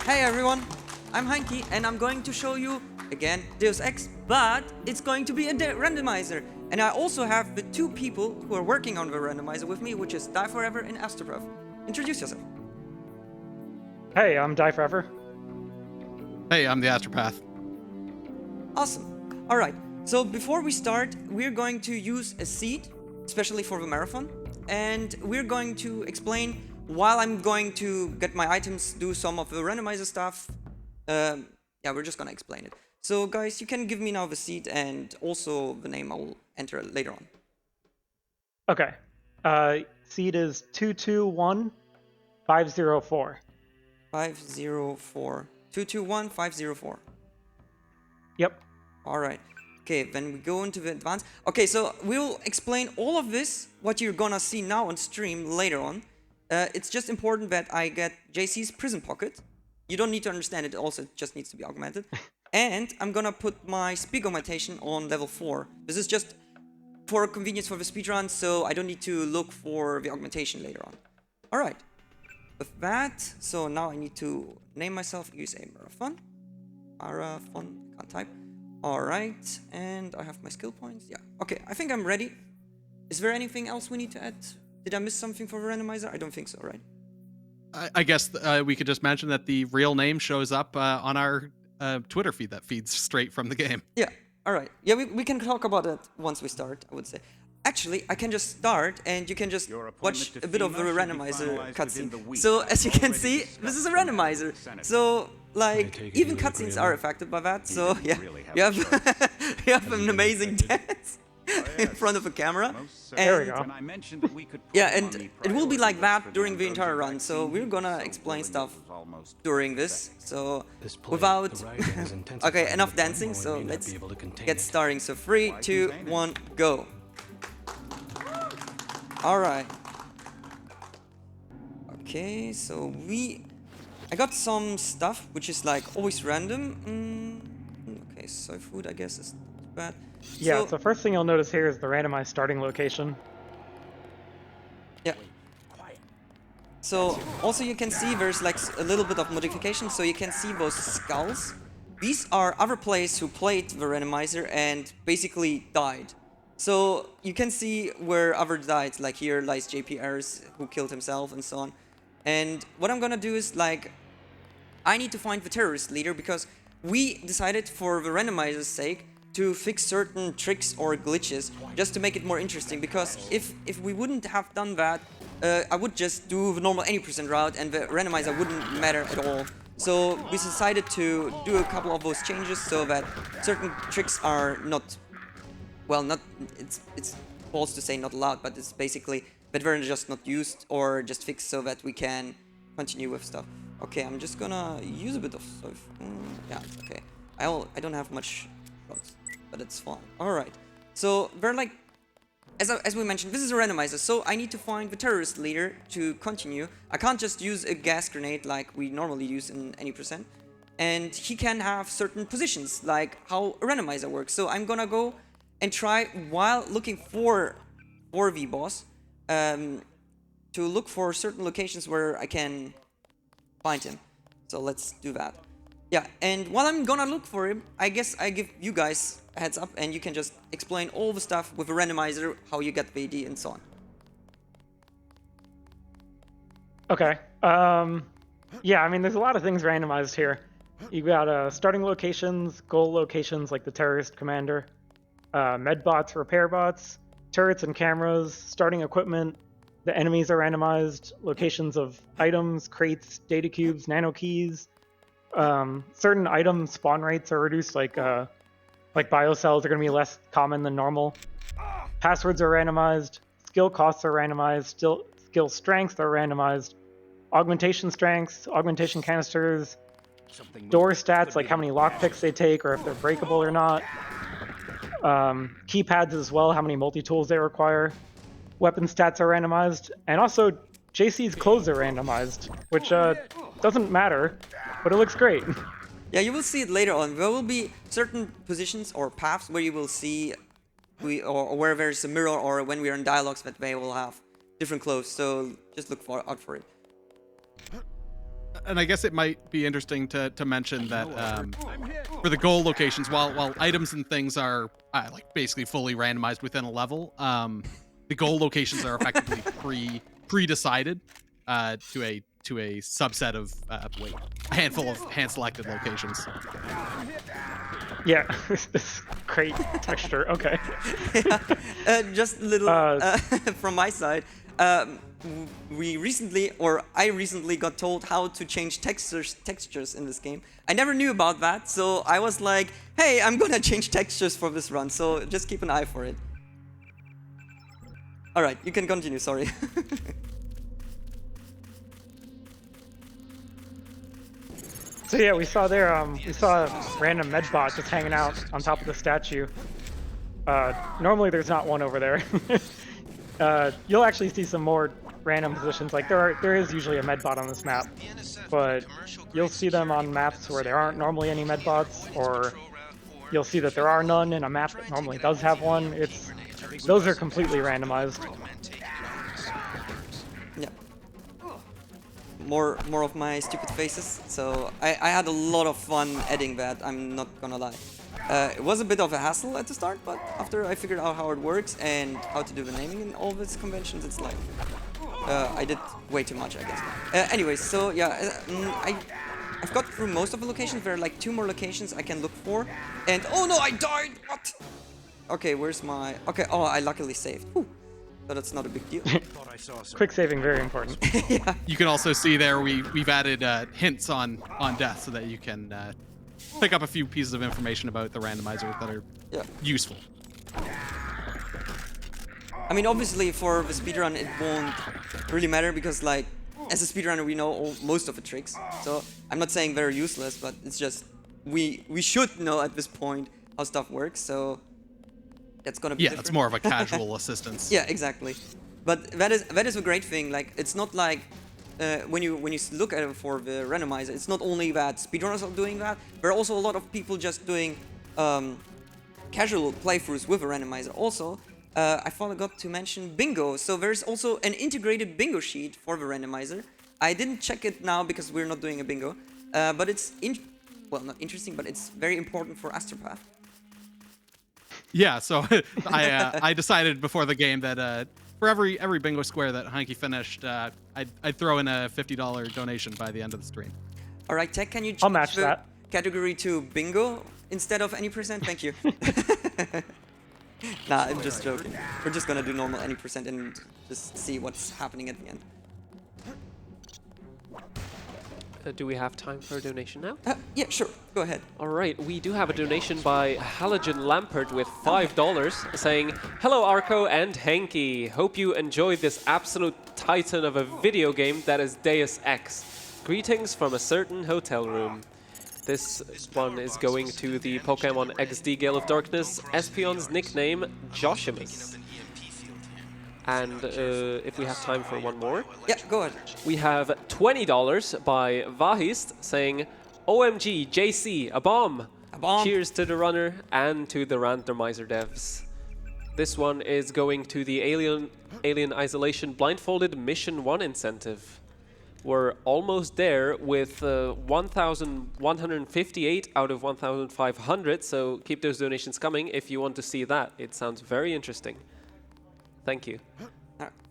Hey everyone, I'm Heinki and I'm going to show you, again, Deus Ex, but it's going to be a randomizer. And I also have the two people who are working on the randomizer with me, which is Die Forever and Astroprof. Introduce yourself. Hey, I'm Die Forever. Hey, I'm the Astropath. Awesome. Alright, so before we start, we're going to use a seed, especially for the marathon. And we're going to explain while I'm going to get my items, do some of the randomizer stuff. Yeah, we're just gonna explain it. So guys, you can give me now the seed and also the name. I'll enter it later on. Okay. Seed is 221504. 504. 221504. Yep. Alright. Okay, then we go into the advanced. Okay, so we'll explain all of this, what you're gonna see now on stream later on. It's just important that I get JC's prison pocket. You don't need to understand it, also it just needs to be augmented. And I'm gonna put my speed augmentation on level 4. This is just for convenience for the speedrun, so I don't need to look for the augmentation later on. Alright. With that, so now I need to name myself USA Marathon. Marathon, can't type. Alright, and I have my skill points. Yeah, okay, I think I'm ready. Is there anything else we need to add? Did I miss something for the randomizer? I don't think so, right? I guess we could just mention that the real name shows up on our Twitter feed that feeds straight from the game. Yeah, alright. Yeah, we can talk about it once we start, I would say. Actually, I can just start and you can just watch a bit of the randomizer cutscene. So, as you can see, this is a randomizer. So, like, even cutscenes are affected by that. So, yeah, you have, you have an amazing dance in front of a camera. There we go. Yeah, and it will be like that during the entire run. So, we're gonna explain stuff during this. So, without... okay, enough dancing. So, let's get starting. So, 3, 2, 1, go. Alright. Okay, so I got some stuff which is like always random. Okay, soy food I guess is not bad. Yeah, so first thing you'll notice here is the randomized starting location. Yeah. So also you can see there's like a little bit of modification, so you can see those skulls. These are other players who played the randomizer and basically died. So you can see where others died, like here lies JPRs who killed himself and so on. And what I'm gonna do is like, I need to find the terrorist leader because we decided for the randomizer's sake to fix certain tricks or glitches just to make it more interesting, because if we wouldn't have done that, I would just do the normal 80% route and the randomizer wouldn't matter at all. So we decided to do a couple of those changes so that certain tricks are not... well, not it's false to say not allowed, but it's basically that they're just not used or just fixed so that we can continue with stuff. Okay, I'm just gonna use a bit of stuff. Yeah, okay. I don't have much shots, but it's fine. All right. So they're like, as we mentioned, this is a randomizer, so I need to find the terrorist leader to continue. I can't just use a gas grenade like we normally use in any %. And he can have certain positions, like how a randomizer works. So I'm gonna go and try, while looking for the boss, to look for certain locations where I can find him. So let's do that. Yeah, and while I'm gonna look for him, I guess I give you guys a heads up and you can just explain all the stuff with a randomizer, how you get the AD and so on. Okay. Yeah, I mean, there's a lot of things randomized here. You got starting locations, goal locations like the terrorist commander, med bots, repair bots, turrets and cameras, starting equipment. The enemies are randomized, locations of items, crates, data cubes, nano keys. Certain item spawn rates are reduced, like biocells are going to be less common than normal. Passwords are randomized, skill costs are randomized, skill strengths are randomized, augmentation strengths, augmentation canisters, door stats like how many lockpicks they take or if they're breakable or not. Keypads as well, how many multi-tools they require. Weapon stats are randomized, and also JC's clothes are randomized, which doesn't matter, but it looks great. Yeah, you will see it later on. There will be certain positions or paths where you will see, or where there's a mirror, or when we are in dialogues that they will have different clothes. So just look out for it. and I guess it might be interesting to mention that for the goal locations, while items and things are like basically fully randomized within a level, the goal locations are effectively pre-decided to a subset of a handful of hand-selected locations. Yeah, this great texture. Okay. Just a little from my side. I recently got told how to change textures in this game. I never knew about that, so I was like, hey, I'm gonna change textures for this run, so just keep an eye for it. Alright, you can continue, sorry. So yeah, we saw there, we saw a random medbot just hanging out on top of the statue. Normally there's not one over there. You'll actually see some more random positions. Like there is usually a medbot on this map, but you'll see them on maps where there aren't normally any medbots, or you'll see that there are none in a map that normally does have one. Those are completely randomized. Yeah. More of my stupid faces. So I had a lot of fun editing that, I'm not gonna lie. It was a bit of a hassle at the start, but after I figured out how it works and how to do the naming in all of its conventions, it's like I did way too much, I guess. Anyways, so yeah, I've got through most of the locations. There are like 2 more locations I can look for, and oh no, I died. What? Okay, where's my? Okay, oh, I luckily saved. Whew. So that's not a big deal. Quick saving, very important. Yeah. You can also see there we've added hints on death so that you can pick up a few pieces of information about the randomizer that are useful. I mean, obviously for the speedrun it won't really matter because, like, as a speedrunner we know most of the tricks. So I'm not saying they're useless, but it's just we should know at this point how stuff works. So that's gonna be different. It's more of a casual assistance. Yeah, exactly. But that is a great thing. Like, it's not like when you look at it for the randomizer, it's not only that speedrunners are doing that. There are also a lot of people just doing casual playthroughs with a randomizer. Also, I forgot to mention bingo. So there's also an integrated bingo sheet for the randomizer. I didn't check it now because we're not doing a bingo, but it's not interesting, but it's very important for Astropath. Yeah, so I decided before the game that for every bingo square that Heinki finished, I'd throw in a $50 donation by the end of the stream. All right, Tech, can you change I'll match the that category to bingo instead of any percent? Thank you. Nah, I'm just joking. We're just gonna do normal any percent and just see what's happening at the end. Do we have time for a donation now? Yeah, sure. Go ahead. All right, we do have a donation by Halogen Lampert with $5 saying, "Hello Arco and Heinki. Hope you enjoyed this absolute titan of a video game that is Deus Ex. Greetings from a certain hotel room." This one is going to the Pokemon XD Gale of Darkness Espion's nickname, Joshimus. And if we have time for one more. Yeah, go ahead. We have $20 by Vahist saying, "OMG, JC, a bomb. A bomb. Cheers to the runner and to the Randomizer devs." This one is going to the Alien Isolation Blindfolded Mission 1 incentive. We're almost there with 1,158 out of 1,500, so keep those donations coming if you want to see that. It sounds very interesting. Thank you.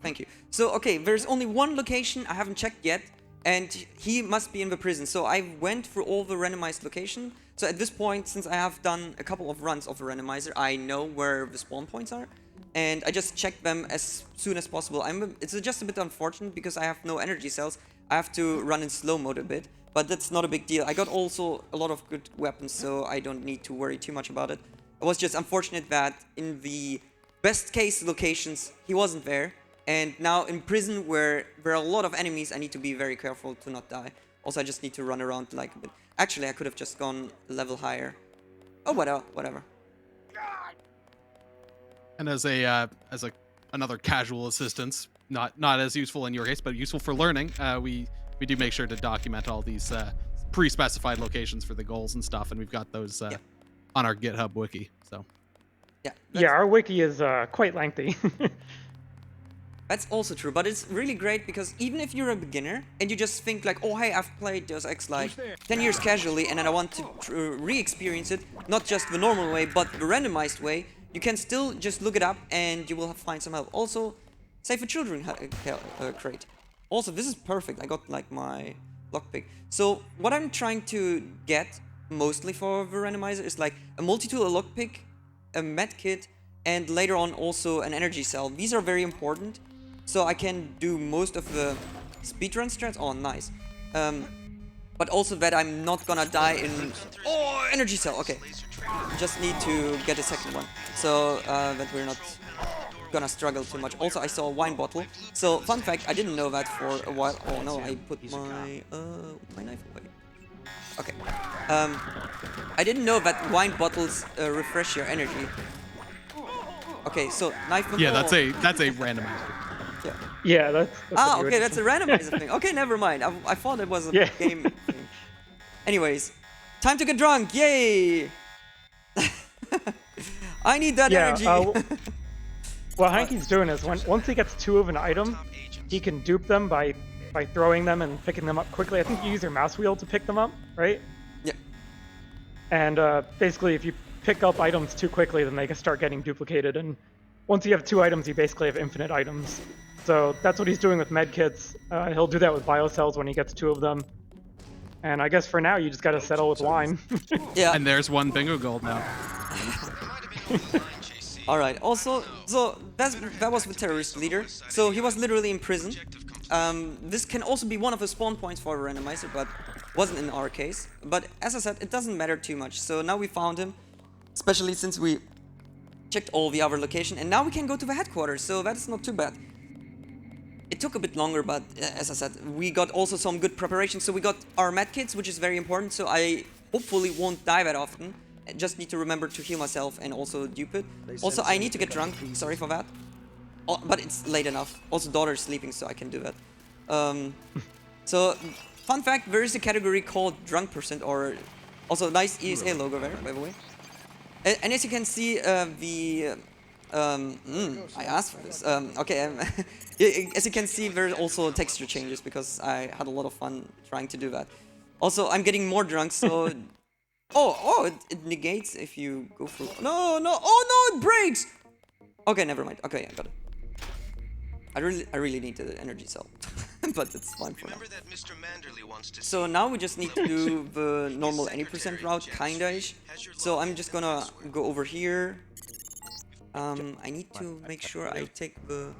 Thank you. So, okay, there's only one location I haven't checked yet, and he must be in the prison. So I went through all the randomized locations. So at this point, since I have done a couple of runs of the randomizer, I know where the spawn points are, and I just check them as soon as possible. It's just a bit unfortunate because I have no energy cells. I have to run in slow mode a bit, but that's not a big deal. I got also a lot of good weapons, so I don't need to worry too much about it. It was just unfortunate that in the best case locations, he wasn't there. And now in prison, where there are a lot of enemies, I need to be very careful to not die. Also, I just need to run around like a bit. Actually, I could have just gone a level higher. Oh, whatever. And as another casual assistance, not as useful in your case, but useful for learning, we do make sure to document all these pre-specified locations for the goals and stuff, and we've got those on our GitHub wiki. So. Yeah, our wiki is quite lengthy. That's also true, but it's really great because even if you're a beginner and you just think like, oh hey, I've played Deus Ex like 10 years casually and then I want to re-experience it, not just the normal way, but the randomized way, you can still just look it up and you will find some help. Also, Save for Children crate. Also, this is perfect. I got like my lockpick. So what I'm trying to get mostly for the randomizer is like a multi-tool, a lockpick, a med kit, and later on also an energy cell. These are very important. So I can do most of the speedrun strats. Oh, nice. But also that I'm not gonna die in... Oh, energy cell. Okay. Just need to get a second one. So that we're not gonna struggle too much. Also, I saw a wine bottle. So, fun fact, I didn't know that for a while. Oh no, I put my knife away. Okay. I didn't know that wine bottles refresh your energy. Okay, so knife... Yeah, that's a randomizer. Yeah. Yeah, that's Ah, okay, that's a randomizer thing. Okay, never mind. I thought it was a game thing. Anyways, time to get drunk. Yay! I need that energy. What Heinki's doing is once he gets 2 of an item, he can dupe them by throwing them and picking them up quickly. I think you use your mouse wheel to pick them up, right? Yeah. And basically, if you pick up items too quickly, then they can start getting duplicated. And once you have 2 items, you basically have infinite items. So that's what he's doing with medkits. He'll do that with biocells when he gets 2 of them. And I guess for now, you just gotta settle with wine. Yeah. And there's 1 bingo gold now. All right. Also, so that was the terrorist leader. So he was literally in prison. This can also be one of the spawn points for a randomizer, but wasn't in our case. But as I said, it doesn't matter too much. So now we found him, especially since we checked all the other location, and now we can go to the headquarters. So that's not too bad. It took a bit longer, but as I said, we got also some good preparation. So we got our medkits, which is very important. So I hopefully won't die that often. I just need to remember to heal myself and also dupe it. Also, I need to get drunk. Sorry for that. Oh, but it's late enough. Also, daughter's sleeping, so I can do that. So, fun fact, there is a category called drunk percent, or also nice ESA logo there, by the way. And as you can see, I asked for this. Okay, as you can see, there's also texture changes because I had a lot of fun trying to do that. Also, I'm getting more drunk, so... it negates if you go through... No, oh no, it breaks! Okay, never mind. Okay, I got it. I really need the energy cell, but it's fine for now. So now we just need to do the normal any percent route, kinda-ish. So I'm just gonna go over here. I need to make sure I take the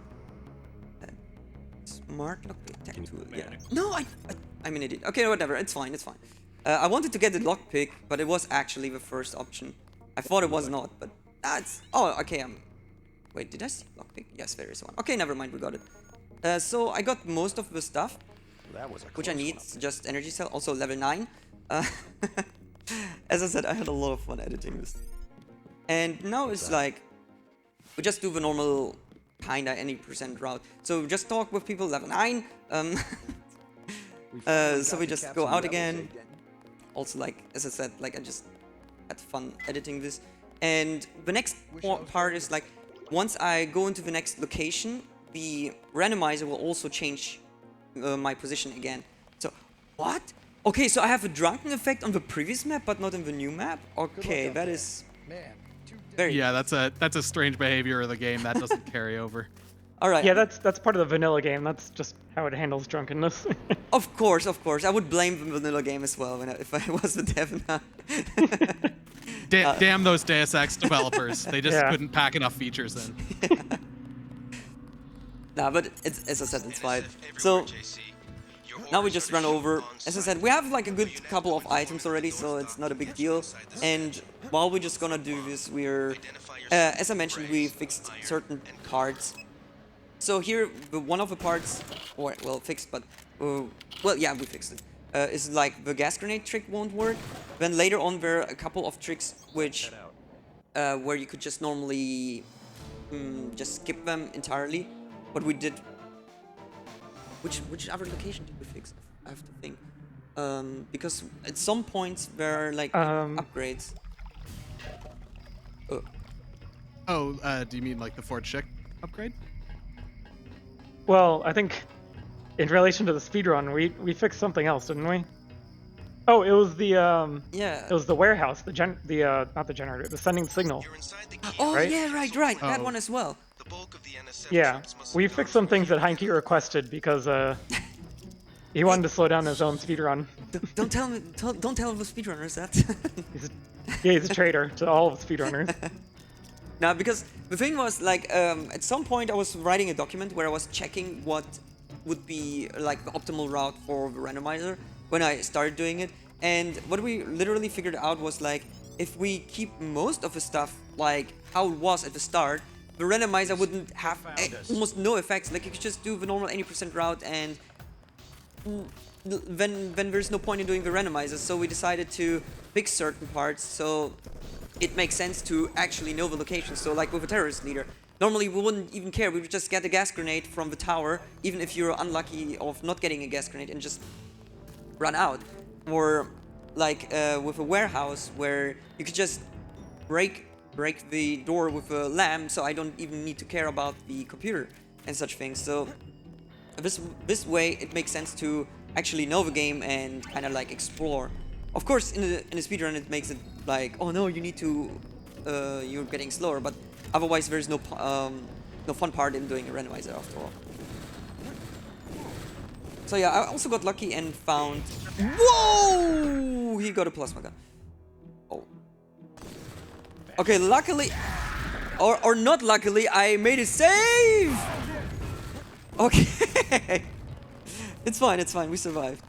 smart lockpick tech tool. Yeah. No, I'm an idiot. Okay, whatever. It's fine. It's fine. I wanted to get the lockpick, but it was actually the first option. I thought it was not, but that's... Oh, okay. Wait, did I see lockpick? Yes, there is one. Okay, never mind. We got it. So I got most of the stuff, which I need. Just energy cell. Also level 9. As I said, I had a lot of fun editing this. And now it's like... We just do the normal kinda any percent route. So just talk with people level 9. So we just go out again. Also, like, as I said, like, I just had fun editing this. And the next part is, like, once I go into the next location, the randomizer will also change my position again. So, what? Okay, so I have a drunken effect on the previous map, but not in the new map? Okay, that is very... Yeah, that's a strange behavior of the game that doesn't carry over. All right. Yeah, that's part of the vanilla game. That's just how it handles drunkenness. Of course. I would blame the vanilla game as well if I was the dev now. Damn those Deus Ex developers. They just couldn't pack enough features in. Nah, but as I said, it's fine. So now we just run over. As I said, we have like a good couple of items already, so it's not a big deal. And while we're just gonna do this, we're... as I mentioned, we fixed certain parts. So here, one of the parts, or well, fixed, but well, yeah, we fixed it. Is like the gas grenade trick won't work. Then later on, there are a couple of tricks which, where you could just normally just skip them entirely. But we did. Which other location did we fix? I have to think. Because at some points there are like upgrades. Oh, do you mean like the Ford Schick upgrade? Well, I think in relation to the speedrun, we fixed something else, didn't we? Oh, it was the Yeah. it was the warehouse, not the generator, the sending signal. You're inside the key. Oh right? yeah, right. That Oh. one as well. The bulk of the NSF Yeah, troops must we have fixed gone some things that Heinki requested because he wanted to slow down his own speedrun. Don't tell me. Don't tell the speedrunners that. He's a traitor to all of the speedrunners. No, because the thing was like at some point I was writing a document where I was checking what would be like the optimal route for the randomizer when I started doing it, and what we literally figured out was like if we keep most of the stuff like how it was at the start, the randomizer wouldn't have almost no effects. Like you could just do the normal 80% route, and then there's no point in doing the randomizer. So we decided to fix certain parts so it makes sense to actually know the location. So like with a terrorist leader, normally we wouldn't even care. We would just get a gas grenade from the tower, even if you're unlucky of not getting a gas grenade, and just run out. Or like with a warehouse where you could just break the door with a lamp, so I don't even need to care about the computer and such things. So this way it makes sense to actually know the game and kind of like explore. Of course, in a speedrun it makes it like, oh no, you need to, you're getting slower, but otherwise there's no fun part in doing a randomizer after all. So yeah, I also got lucky and found, whoa, he got a plasma gun. Oh. Okay, luckily, or not luckily, I made a save! Okay. It's fine, we survived.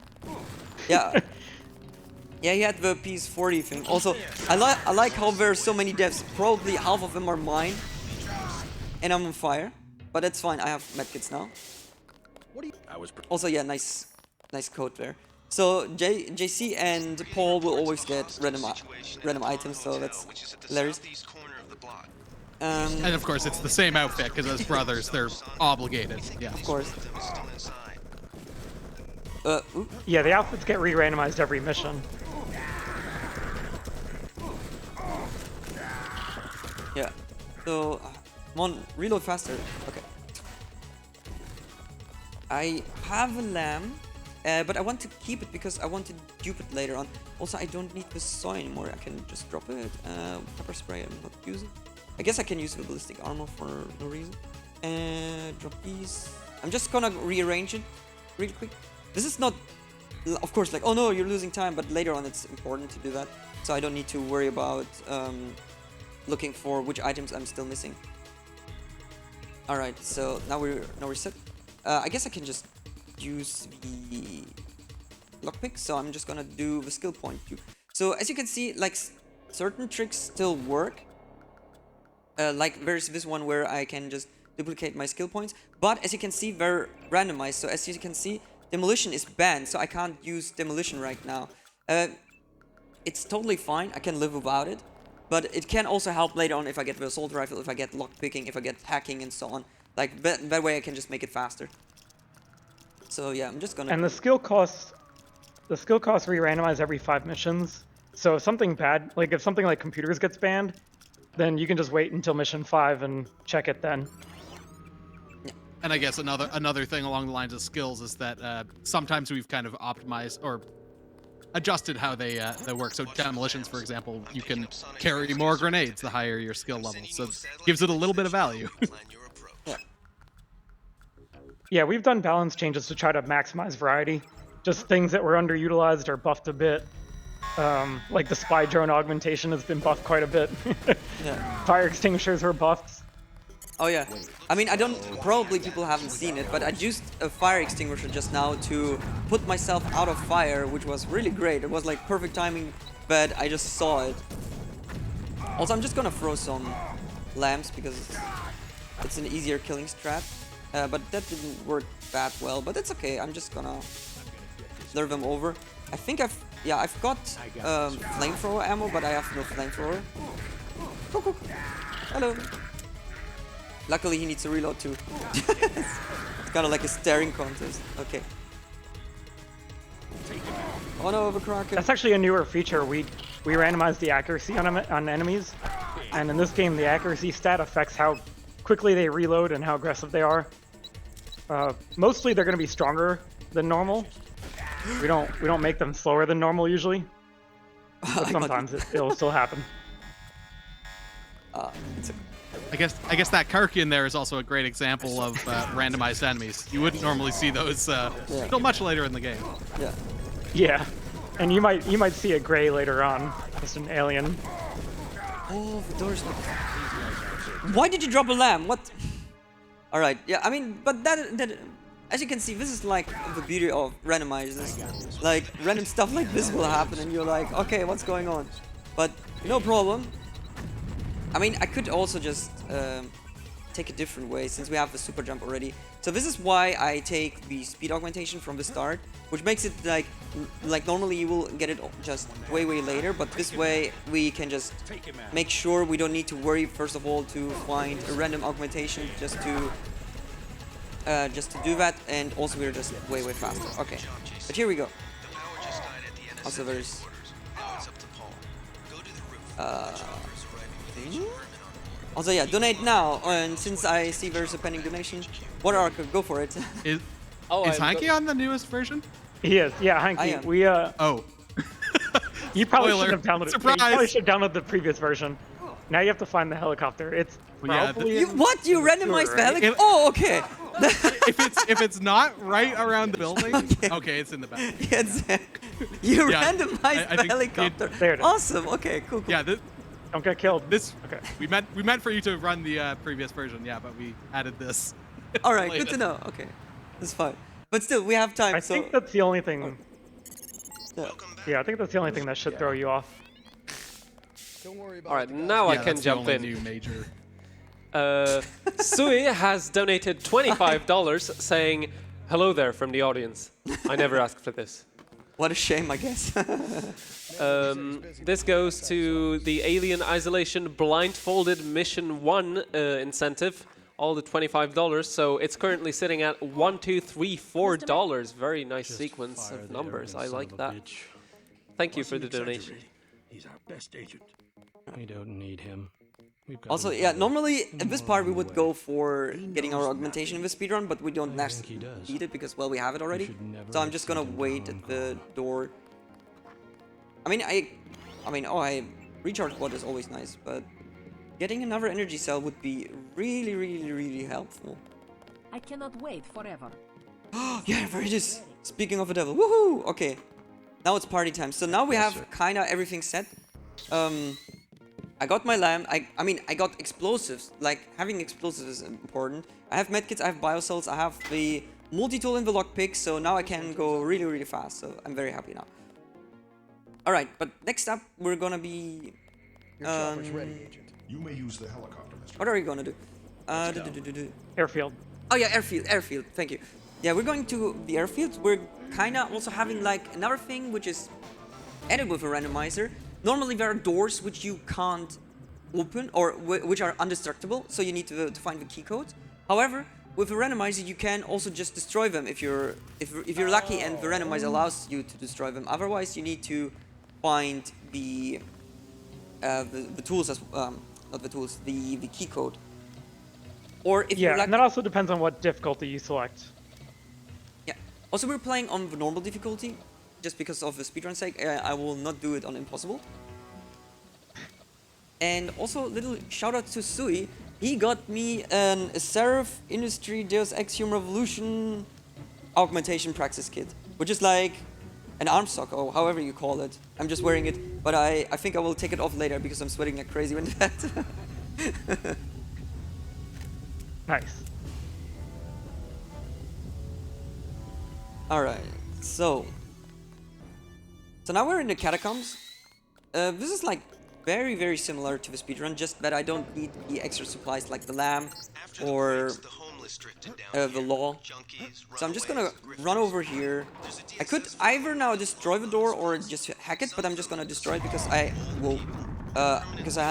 Yeah. Yeah, he had the PS40 thing. Also, I like how there are so many deaths. Probably half of them are mine. And I'm on fire. But that's fine, I have medkits now. Also, yeah, nice code there. So, JC and Paul will always get random items, so that's hilarious. And of course, it's the same outfit, because as brothers, they're obligated. Yeah. Of course. Yeah, the outfits get re-randomized every mission. Yeah. So, come on, reload faster. Okay. I have a lamb, but I want to keep it because I want to dupe it later on. Also, I don't need the soy anymore. I can just drop it. Pepper spray, I'm not using. I guess I can use the ballistic armor for no reason. Drop these. I'm just gonna rearrange it real quick. This is not, of course, like, oh no, you're losing time, but later on it's important to do that. So I don't need to worry about looking for which items I'm still missing. Alright, so now we're set. I guess I can just use the lockpick, so I'm just gonna do the skill point too. So as you can see, like certain tricks still work. Like there's this one where I can just duplicate my skill points, but as you can see, they're randomized. So as you can see, demolition is banned, so I can't use demolition right now. It's totally fine, I can live without it, but it can also help later on if I get the assault rifle, if I get lockpicking, if I get hacking and so on. Like that way I can just make it faster. So yeah, I'm just gonna. And the skill costs re-randomize every 5 missions. So if something bad, like if something like computers gets banned, then you can just wait until mission 5 and check it then. And I guess another thing along the lines of skills is that sometimes we've kind of optimized or adjusted how they work. So demolitions, for example, you can carry more grenades the higher your skill level. So it gives it a little bit of value. Yeah, we've done balance changes to try to maximize variety. Just things that were underutilized are buffed a bit. Like the spy drone augmentation has been buffed quite a bit. Yeah. Fire extinguishers were buffed. Oh yeah. I mean, probably people haven't seen it, but I used a fire extinguisher just now to put myself out of fire, which was really great. It was like perfect timing, but I just saw it. Also, I'm just gonna throw some lamps because it's an easier killing strat. But that didn't work that well, but it's okay. I'm just gonna lure them over. I think I've got flamethrower ammo, but I have no flamethrower. Cool. Hello. Luckily, he needs to reload too. It's kind of like a staring contest. Okay. Oh no, the Kraken. That's actually a newer feature. We randomize the accuracy on enemies, and in this game, the accuracy stat affects how quickly they reload and how aggressive they are. Mostly they're going to be stronger than normal. We don't make them slower than normal usually, but sometimes it'll still happen. It's a, I guess that Karkin there is also a great example of randomized enemies. You wouldn't normally see those until much later in the game. yeah. Yeah, and you might see a gray later on, just an alien. Oh, the door's not. Why did you drop a lamb? What? All right. Yeah. I mean, but that as you can see, this is like the beauty of randomizers. Like random stuff like this will happen, and you're like, okay, what's going on? But no problem. I mean, I could also just take a different way since we have the super jump already. So this is why I take the speed augmentation from the start, which makes it like normally you will get it just way later, but this way we can just make sure we don't need to worry first of all to find a random augmentation just to do that, and also we're just way faster. Okay, but here we go. Also there's also, yeah, donate now. And since I see there's a pending donation, what are go for it? Is Heinki on the newest version? He is, yeah, I Heinki. am. We Oh. you probably Spoiler. should have downloaded. Surprise. You probably should download the previous version. Now you have to find the helicopter. It's Yeah, probably You, what? You randomized the helicopter? Oh, okay. if it's not right around the building, okay, it's in the back. You Yeah, randomized I the think helicopter. There it is. Awesome. Okay, cool. Yeah, don't get killed. this Okay. we meant for you to run the previous version, yeah, but we added this. All right, good later. to know. Okay, that's fine. But still, we have time. I so think that's the only thing. yeah. Yeah, I think that's the only thing that should throw you off. All right, now I Yeah, can that's the jump only in. new major. Sui has donated $25 saying, hello there from the audience. I never asked for this. What a shame, I guess. This goes to the Alien Isolation Blindfolded Mission 1 incentive, all the $25. So it's currently sitting at $1, $2, $3, $4. Very nice sequence of numbers. I like that. Thank you for the donation. He's our best agent. We don't need him. Also, yeah, normally at this part we would go for getting our augmentation in the speedrun, but we don't necessarily need it because, well, we have it already. So I'm just gonna wait at the door. I recharge blood is always nice, but getting another energy cell would be really helpful. I cannot wait forever. Yeah, there it is. Speaking of the devil, woohoo! Okay, now it's party time. So now we have kinda everything set. I got my lamp. I got explosives. Like, having explosives is important. I have medkits, I have biocells, I have the multi-tool and the lockpick, so now I can go really fast, so I'm very happy now. Alright, but next up, we're gonna be... Your chopper's ready, Agent. You may use the helicopter, Mr. What are we gonna do? Airfield. Oh yeah, airfield, thank you. Yeah, we're going to the airfield. We're kinda also having like another thing which is added with a randomizer. Normally there are doors which you can't open or which are indestructible, so you need to find the key code. However, with a randomizer you can also just destroy them if you're lucky and the randomizer allows you to destroy them. Otherwise you need to find the tools as not the tools, the key code. Or if you're Yeah, lucky, and that also depends on what difficulty you select. yeah. Also, we're playing on the normal difficulty, just because of the speedrun sake. I will not do it on impossible. And also, little shout out to Sui. He got me a Seraph Industry Deus Ex Human Revolution augmentation praxis kit, which is like an arm sock or however you call it. I'm just wearing it, but I think I will take it off later because I'm sweating like crazy when that. Nice. Alright, so now we're in the catacombs. This is like very similar to the speedrun, just that I don't need the extra supplies like the lamb or the law. So I'm just gonna run over here. I could either now destroy the door or just hack it, but I'm just gonna destroy it because I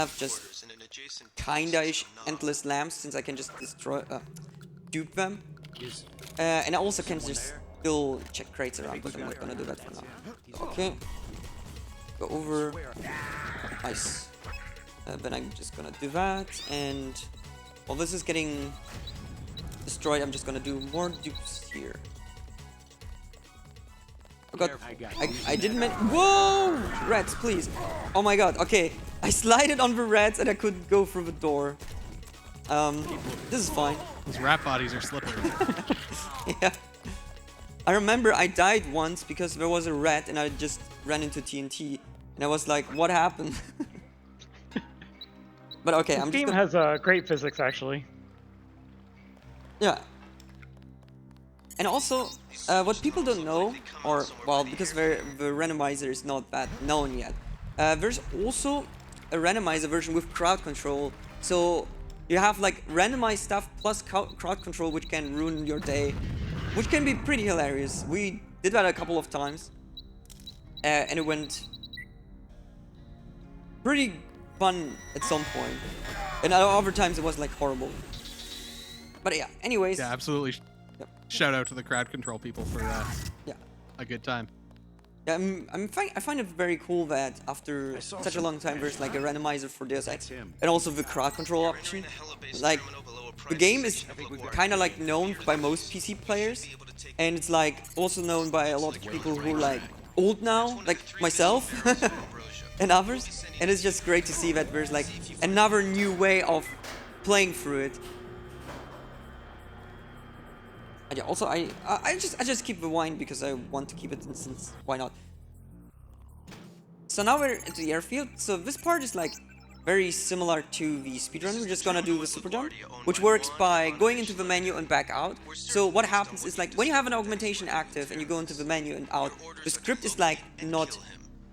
have just kinda-ish endless lamps, since I can just destroy dupe them. And I also can just still check crates around, but I'm not gonna do that for now. Okay. Go over. Nice. Then I'm just gonna do that, and well, this is getting destroyed, I'm just gonna do more dupes here. Oh god, I didn't mean. Whoa! Rats, please. Oh my god, okay. I slided on the rats and I couldn't go through the door. This is fine. Those rat bodies are slippery. Yeah. I remember I died once because there was a rat and I just ran into TNT. And I was like, what happened? But okay, This I'm just game gonna... has great physics, actually. Yeah. And also, what people don't know, or, well, because the randomizer is not that known yet, there's also a randomizer version with crowd control. So you have like randomized stuff plus crowd control, which can ruin your day, which can be pretty hilarious. We did that a couple of times, and it went pretty fun at some point. And other times it was like horrible. But yeah, anyways. Yeah, absolutely. Yep. Shout out to the crowd control people for Yeah. a good time. Yeah, I find it very cool that after such a long time there's like a randomizer for Deus Ex and also the crowd control option. Like, the game is kind of like known by most PC players, and it's like also known by a lot of people who are like old now, like myself and others. And it's just great to see that there's like another new way of playing through it. And yeah, also I just keep the wine because I want to keep it, since why not? So now we're at the airfield. So this part is like very similar to the speedrun. We're just gonna do the super jump, which works by going into the menu and back out. So what happens is like when you have an augmentation active and you go into the menu and out, the script is like not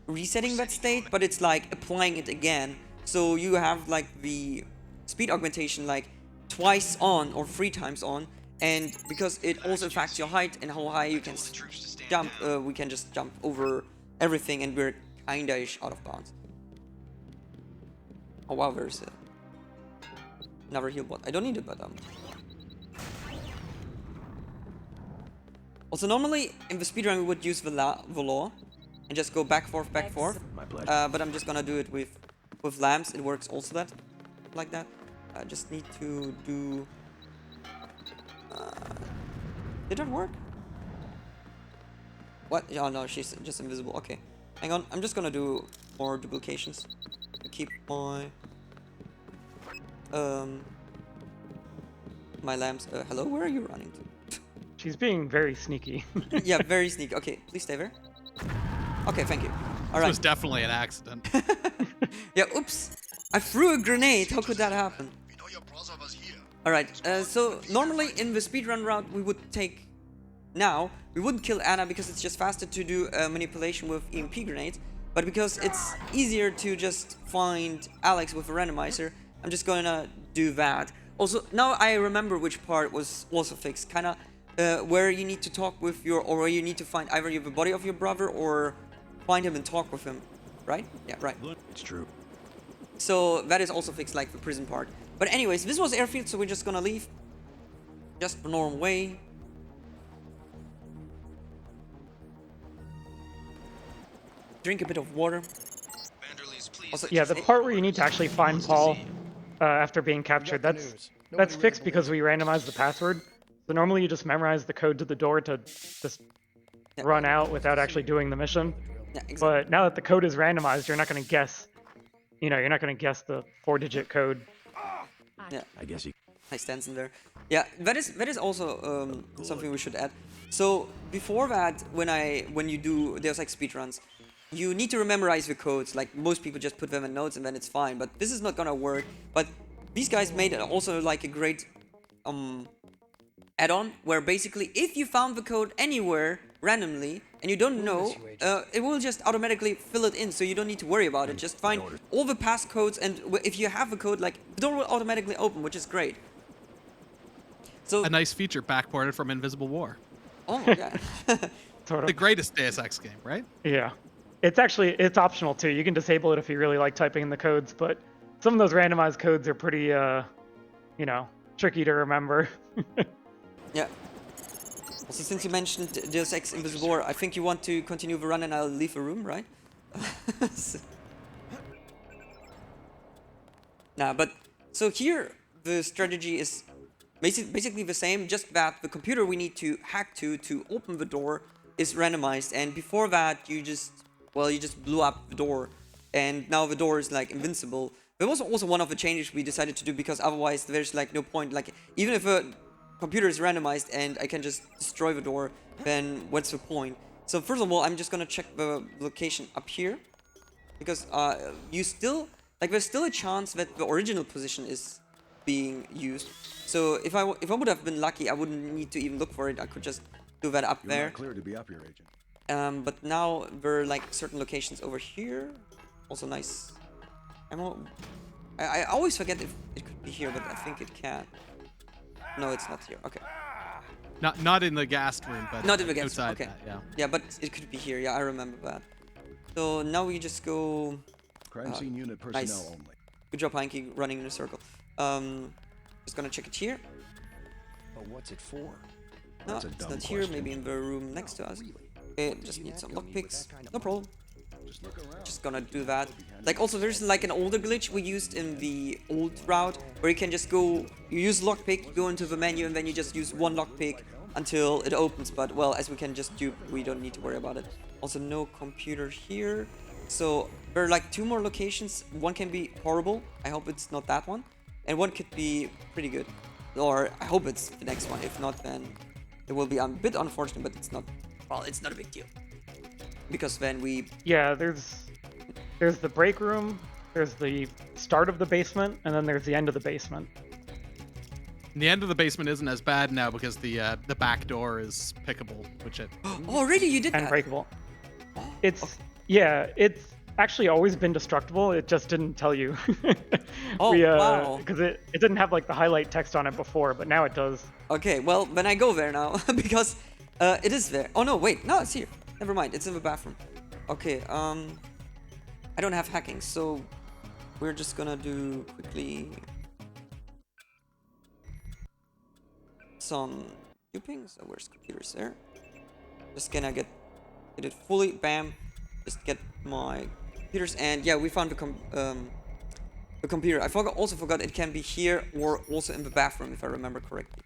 resetting that state, but it's like applying it again. So you have like the speed augmentation like twice on or 3 times on. And because it also affects your height and how high you can jump, we can just jump over everything and we're kinda-ish out of bounds. Oh wow, there's another heal bot. I don't need it, but also normally in the speedrun we would use the law and just go back, forth, but I'm just gonna do it with lamps. It works also like that. I just need to do... did that work? What? Oh no, she's just invisible. Okay, hang on. I'm just gonna do more duplications to keep my my lamps. Hello, where are you running to? She's being very sneaky. Yeah, very sneaky. Okay, please stay there. Okay, thank you. All This right. was definitely an accident. Yeah, oops. I threw a grenade. How could that happen? Alright, so normally in the speedrun route we would take... Now, we wouldn't kill Anna because it's just faster to do manipulation with EMP grenades, but because it's easier to just find Alex with a randomizer, I'm just gonna do that. Also, now I remember which part was also fixed, kinda where you need to talk with your... or where you need to find either the body of your brother or find him and talk with him, right? Yeah, right. It's true. So that is also fixed like the prison part. But anyways, this was airfield, so we're just gonna leave. Just the normal way. Drink a bit of water. Also, Yeah, the part where you need to actually find Paul after being captured, that's fixed because we randomized the password. So normally you just memorize the code to the door to just run out without actually doing the mission. Yeah, exactly. But now that the code is randomized, you're not going to guess, you're not going to guess the 4-digit code. Yeah, I guess he. nice stance in there. Yeah, that is also something we should add. So before that, when you do Deus Ex speedruns, you need to memorize the codes. Like most people just put them in notes and then it's fine. But this is not gonna work. But these guys made it also like a great add-on where basically if you found the code anywhere randomly and you don't know, it will just automatically fill it in, so you don't need to worry about it. Just find all the passcodes, and if you have the code, like the door will automatically open, which is great. So A nice feature backported from Invisible War. oh my god. Sort of. The greatest Deus Ex game, right? Yeah. It's optional too. You can disable it if you really like typing in the codes, but some of those randomized codes are pretty, tricky to remember. Yeah. Also, since you mentioned Deus Ex Invisible War, I think you want to continue the run and I'll leave the room, right? Nah, but so here the strategy is basically the same, just that the computer we need to hack to open the door is randomized, and before that you just blew up the door, and now the door is like invincible. There was also one of the changes we decided to do, because otherwise there's like no point. Like, even if a computer is randomized and I can just destroy the door, then what's the point? So first of all, I'm just gonna check the location up here, because there's still a chance that the original position is being used. So if I would have been lucky, I wouldn't need to even look for it. I could just do that up there. Not clear to be up here, Agent. But now there are like certain locations over here. Also nice ammo. I always forget if it could be here, but I think it can. No, it's not here. Okay. Not in the gassed room, but Not in the gas. outside Okay. that, yeah. Yeah, but it could be here. Yeah, I remember that. So now we just go. Crime scene unit personnel nice. only. Good job, Heinki, running in a circle. Just gonna check it here. But what's it for? No, That's a it's dumb not here. question. Maybe in the room next to us. Okay, just need some lockpicks. No problem. Just gonna do that. Like, also there's like an older glitch we used in the old route, where you can just go, you use lockpick, you go into the menu, and then you just use one lockpick until it opens. But well, as we can just dupe, we don't need to worry about it. Also, no computer here. So there are like 2 more locations. One can be horrible. I hope it's not that one. And one could be pretty good. Or I hope it's the next one. If not, then it will be a bit unfortunate, but it's not, well, it's not a big deal. Because then we... Yeah, there's the break room, there's the start of the basement, and then there's the end of the basement. And the end of the basement isn't as bad now because the back door is pickable, which it. Oh, already you did And that? breakable. It's actually always been destructible. It just didn't tell you. Oh, wow. Because it didn't have like the highlight text on it before, but now it does. Okay, well, then I go there now, because it is there. Oh no, wait, no, it's here. Never mind, it's in the bathroom. Okay, I don't have hacking, so we're just gonna do quickly some duping. So where's computers there? Just gonna get it fully, bam. Just get my computers, and yeah, we found the computer. I also forgot it can be here or also in the bathroom, if I remember correctly.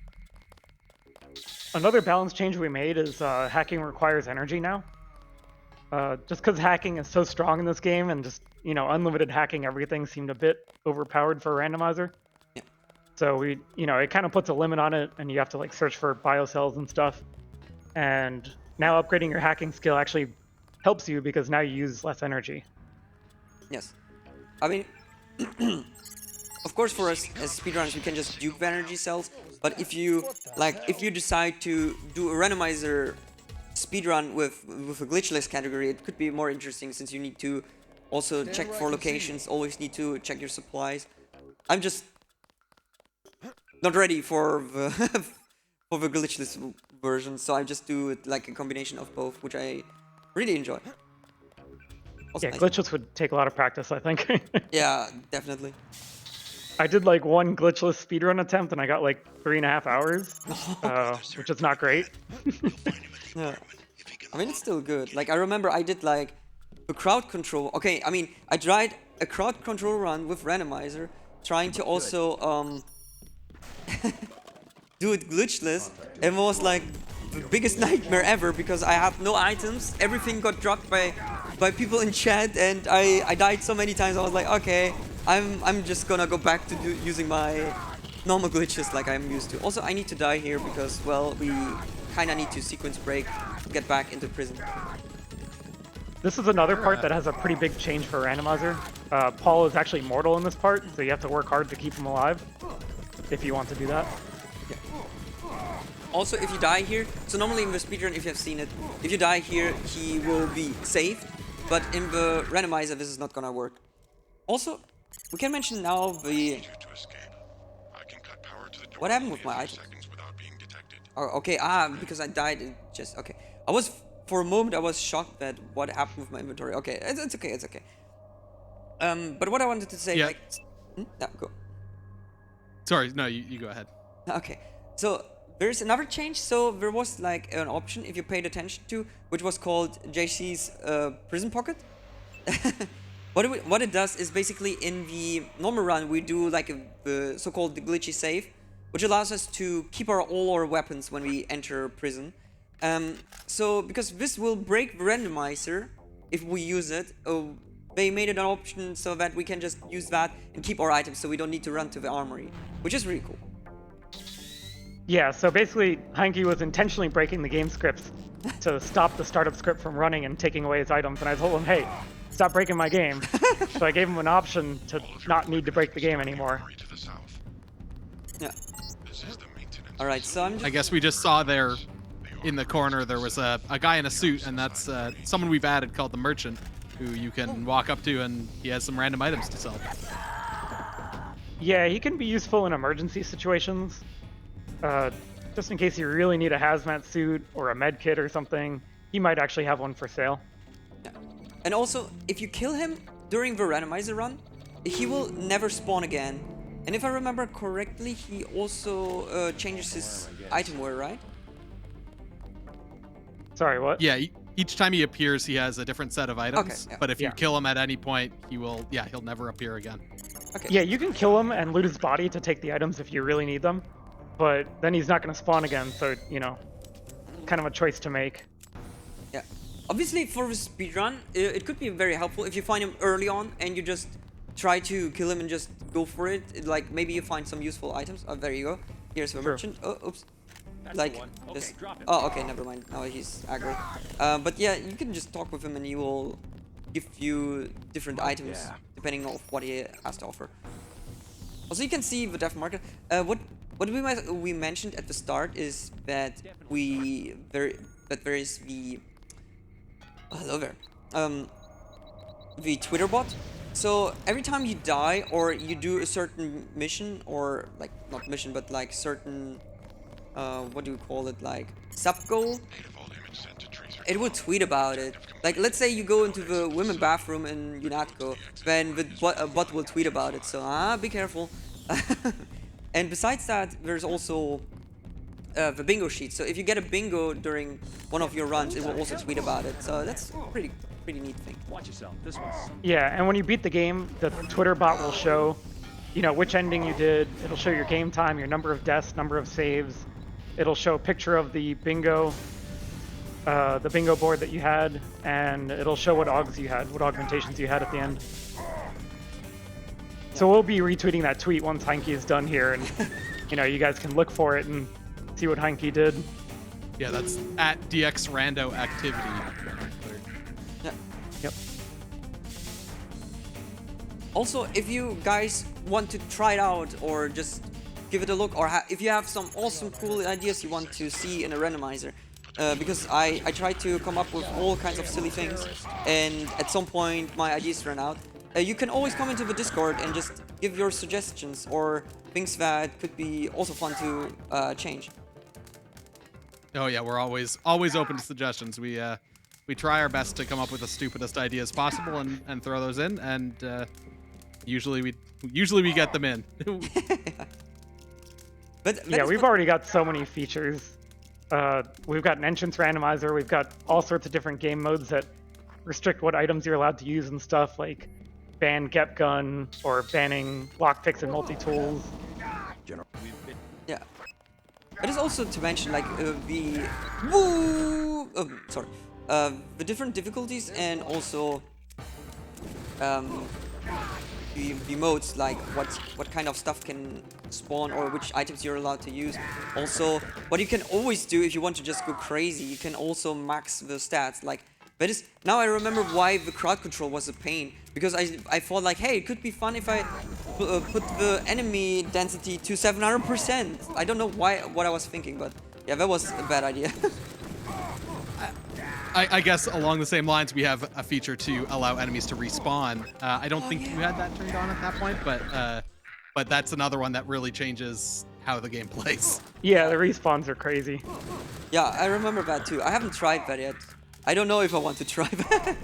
Another balance change we made is hacking requires energy now. Just because hacking is so strong in this game, and just, unlimited hacking everything seemed a bit overpowered for a randomizer. Yeah. So it kind of puts a limit on it, and you have to like search for biocells and stuff. And now upgrading your hacking skill actually helps you, because now you use less energy. Yes. I mean, of course, for us as speedrunners, we can just dupe the energy cells. But if you decide to do a randomizer speedrun with a glitchless category, it could be more interesting, since you need to also check for locations, always need to check your supplies. I'm just not ready for the for the glitchless version, so I just do it like a combination of both, which I really enjoy. Also Yeah, nice. glitchless would take a lot of practice, I think. Yeah, definitely. I did like one glitchless speedrun attempt, and I got like 3.5 hours, which is not great. Yeah. I mean, it's still good. Like, I remember I did like a crowd control. Okay, I mean, I tried a crowd control run with Randomizer, trying to also do it glitchless, and it was like the biggest nightmare ever, because I have no items. Everything got dropped by people in chat, and I died so many times. I was like, okay, I'm just gonna go back to using my normal glitches like I'm used to. Also, I need to die here because, well, we kind of need to sequence break to get back into prison. This is another part that has a pretty big change for Randomizer. Paul is actually mortal in this part, so you have to work hard to keep him alive, if you want to do that. Yeah. Also, if you die here, so normally in the speedrun, if you have seen it, if you die here, he will be saved, but in the randomizer, this is not gonna work. Also, we can mention now the... What happened with my items? Oh, okay, because I died, it just, okay. For a moment, I was shocked that what happened with my inventory. Okay, it's okay, it's okay. But what I wanted to say, Yeah. like... Yeah, go. Sorry, no, you go ahead. Okay, so there's another change. So there was like an option, if you paid attention to, which was called JC's prison pocket. What it does is basically in the normal run we do like the so-called glitchy save, which allows us to keep all our weapons when we enter prison. So because this will break the randomizer if we use it, they made it an option so that we can just use that and keep our items, so we don't need to run to the armory, which is really cool. Yeah, so basically, Heinki was intentionally breaking the game scripts to stop the startup script from running and taking away his items, and I told him, hey, stop breaking my game. So I gave him an option to not need to break the game anymore. Yeah. Alright, so I'm just... I guess we just saw there in the corner there was a guy in a suit, and that's someone we've added called the Merchant, who you can walk up to, and he has some random items to sell. Yeah, he can be useful in emergency situations. Just in case you really need a hazmat suit or a med kit or something, he might actually have one for sale. Yeah. And also, if you kill him during the randomizer run, he will never spawn again. And if I remember correctly, he also changes his item wear, right? Sorry, what? Yeah, each time he appears, he has a different set of items. Okay, yeah. But if you kill him at any point, he'll never appear again. Okay. Yeah, you can kill him and loot his body to take the items if you really need them. But then he's not going to spawn again, so, you know, kind of a choice to make. Yeah. Obviously, for the speedrun, it could be very helpful if you find him early on and you just try to kill him and just go for it. Like, maybe you find some useful items. Oh, there you go. Here's the merchant. Oh, oops. Like this. Oh, okay, never mind. Now he's aggro. But yeah, you can just talk with him and he will give you different items depending on what he has to offer. Also, you can see the death market. What we mentioned at the start is that there is the hello there the Twitter bot. So every time you die or you do a certain mission, or like not mission but like certain what do you call it, like sub goal, it will tweet about it. Like, let's say you go into the women bathroom in UNATCO, then the bot will tweet about it. So be careful. And besides that, there's also the bingo sheet. So if you get a bingo during one of your runs, it will also tweet about it. So that's a pretty neat thing. Watch yourself. This one's... Yeah, and when you beat the game, the Twitter bot will show, you know, which ending you did. It'll show your game time, your number of deaths, number of saves. It'll show a picture of the bingo board that you had, and it'll show what augmentations you had at the end. So we'll be retweeting that tweet once Heinki is done here, and you know, you guys can look for it and see what Heinki did. Yeah, that's at DX Rando Activity. Yeah. Yep. Also, if you guys want to try it out or just give it a look, or if you have some awesome cool ideas you want to see in a randomizer, because I tried to come up with all kinds of silly things, and at some point my ideas ran out. You can always come into the Discord and just give your suggestions or things that could be also fun to change. Oh yeah, we're always open to suggestions. We try our best to come up with the stupidest ideas possible and throw those in, and usually we get them in. But yeah, we've already got so many features. We've got an entrance randomizer. We've got all sorts of different game modes that restrict what items you're allowed to use and stuff, like ban Gep Gun or banning lockpicks and multi-tools. Yeah. But it's also to mention, like, the different difficulties, and also the modes, like what kind of stuff can spawn or which items you're allowed to use. Also, what you can always do if you want to just go crazy, you can also max the stats. Like, that is, now I remember why the crowd control was a pain, because I thought like, hey, it could be fun if I put the enemy density to 700%. I don't know what I was thinking, but yeah, that was a bad idea. I guess along the same lines, we have a feature to allow enemies to respawn. I don't think you had that turned on at that point, but that's another one that really changes how the game plays. Yeah, the respawns are crazy. Yeah, I remember that too. I haven't tried that yet. I don't know if I want to try that.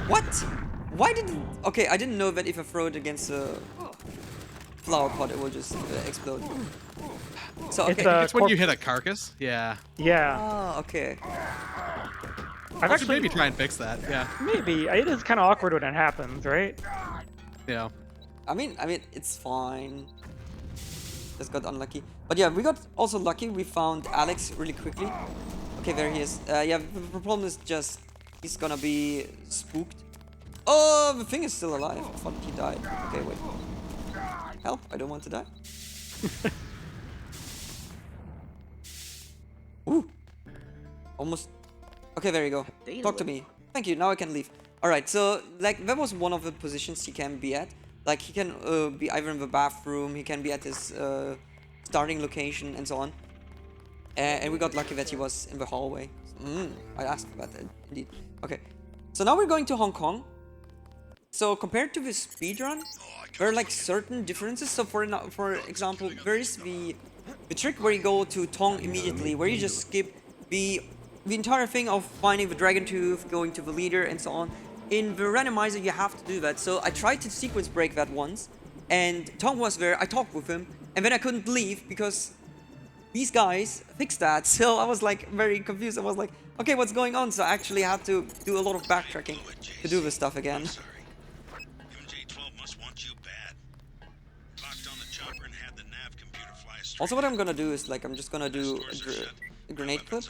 What? Why didn't... Okay, I didn't know that if I throw it against a flower pot, it will just explode. So, okay. It's when you hit a carcass. Yeah. Yeah. Oh, okay. I've actually maybe try and fix that. Yeah. Maybe. It is kind of awkward when it happens, right? Yeah. I mean, it's fine. Just got unlucky. But yeah, we got also lucky. We found Alex really quickly. Okay, there he is. Yeah, the problem is just he's gonna be spooked. Oh, the thing is still alive. I thought he died. Okay, wait. Help! I don't want to die. Ooh. Almost. Okay, there you go. Talk to me. Thank you. Now I can leave. Alright, so like that was one of the positions he can be at. Like he can be either in the bathroom, he can be at his starting location and so on. And we got lucky that he was in the hallway. I asked about that indeed. Okay. So now we're going to Hong Kong. So compared to the speedrun, there are like certain differences. So for example, there is the trick where you go to Tong immediately, where you just skip the entire thing of finding the dragon tooth, going to the leader and so on. In the randomizer you have to do that. So I tried to sequence break that once, and Tong was there, I talked with him, and then I couldn't leave because these guys fixed that. So I was like very confused. I was like, okay, what's going on? So I actually had to do a lot of backtracking to do this stuff again. Also, what I'm gonna do is like I'm just gonna do a grenade clip.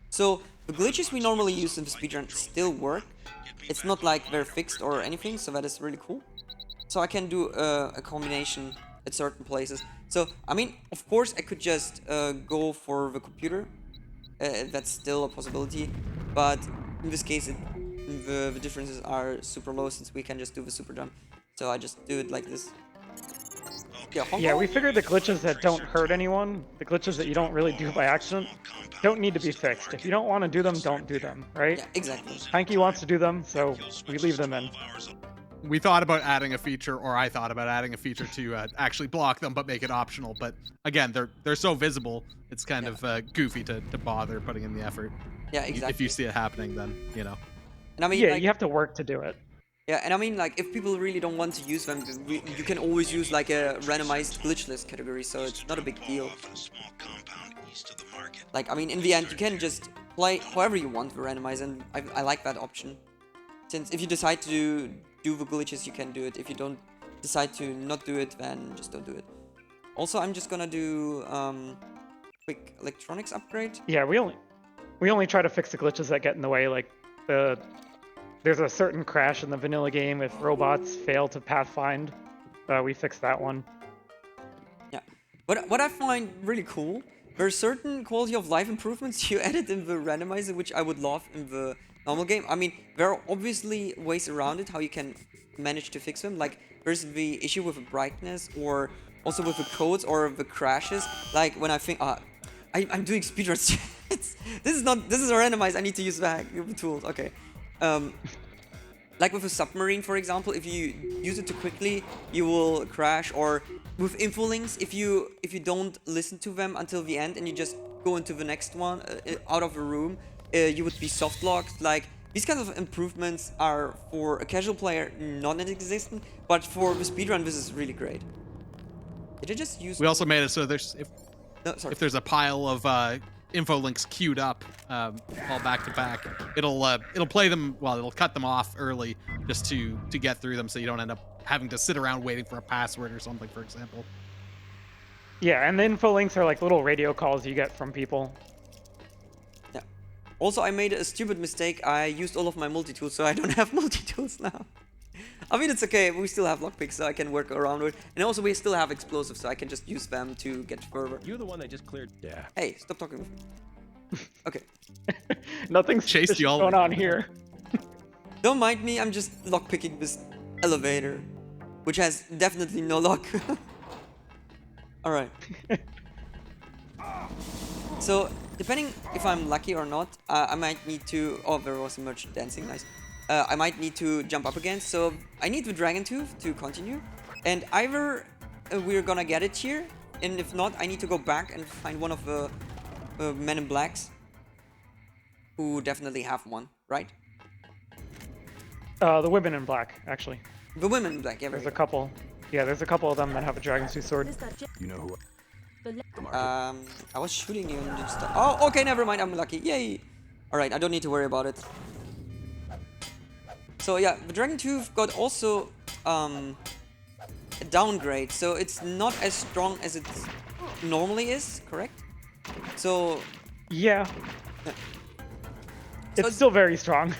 So the glitches we normally use in the speedrun still work. It's not like they're fixed or anything, so that is really cool. So I can do a combination at certain places. So I mean, of course, I could just go for the computer. That's still a possibility, but in this case, the differences are super low since we can just do the super jump. So I just do it like this. Yeah, we figured the glitches that don't hurt anyone, the glitches that you don't really do by accident, don't need to be fixed. If you don't want to do them, don't do them, right? Yeah, exactly. Heinki wants to do them, so we leave them in. We thought about adding a feature, or I thought about adding a feature to actually block them, but make it optional. But again, they're so visible, it's kind of goofy to bother putting in the effort. Yeah, exactly. If you see it happening, then, you know. And I mean, yeah, like, you have to work to do it. Yeah, and I mean, like, if people really don't want to use them, you can always use, like, a randomized glitch list category, so it's not a big deal. Like, I mean, in the end, you can just play however you want the randomizer, and I like that option. Since if you decide to do the glitches, you can do it. If you don't decide to not do it, then just don't do it. Also, I'm just gonna do quick electronics upgrade. Yeah, we only try to fix the glitches that get in the way, like there's a certain crash in the vanilla game if robots fail to pathfind. We fixed that one. Yeah. What I find really cool, there are certain quality of life improvements you added in the randomizer, which I would love in the normal game. I mean, there are obviously ways around it, how you can manage to fix them. Like, there's the issue with the brightness, or also with the codes or the crashes. Like, when I think, I'm doing speedruns. This is a randomized, I need to use the tools, okay. Like with a submarine, for example, if you use it too quickly, you will crash. Or with info links, if you don't listen to them until the end and you just go into the next one out of the room, you would be soft locked. Like, these kinds of improvements are for a casual player non-existent, but for the speedrun, this is really great. Did I just use? We also made it so there's if there's a pile of info links queued up all back to back, it'll play them, well, it'll cut them off early just to get through them, so you don't end up having to sit around waiting for a password or something, for example. Yeah, and the info links are like little radio calls you get from people. Yeah. Also, I made a stupid mistake. I used all of my multi-tools, so I don't have multi-tools now. I mean, it's okay. We still have lockpicks, so I can work around with. And also, we still have explosives, so I can just use them to get further. You're the one that just cleared. Yeah. Hey, stop talking with me. Okay. Nothing's Chased you all going on here. Don't mind me. I'm just lockpicking this elevator, which has definitely no lock. All right. So, depending if I'm lucky or not, I might need to. Oh, there was a merchant dancing. Nice. I might need to jump up again, so I need the dragon tooth to continue. And either we're gonna get it here, and if not, I need to go back and find one of the men in blacks who definitely have one, right? The women in black, actually. The women in black, yeah. There's a couple. Yeah, there's a couple of them that have a dragon tooth sword. You know who? I was shooting you and just. Oh, okay, never mind. I'm lucky. Yay! All right, I don't need to worry about it. So yeah, the dragon tooth got also a downgrade, so it's not as strong as it normally is, correct? So Yeah. So It's still very strong.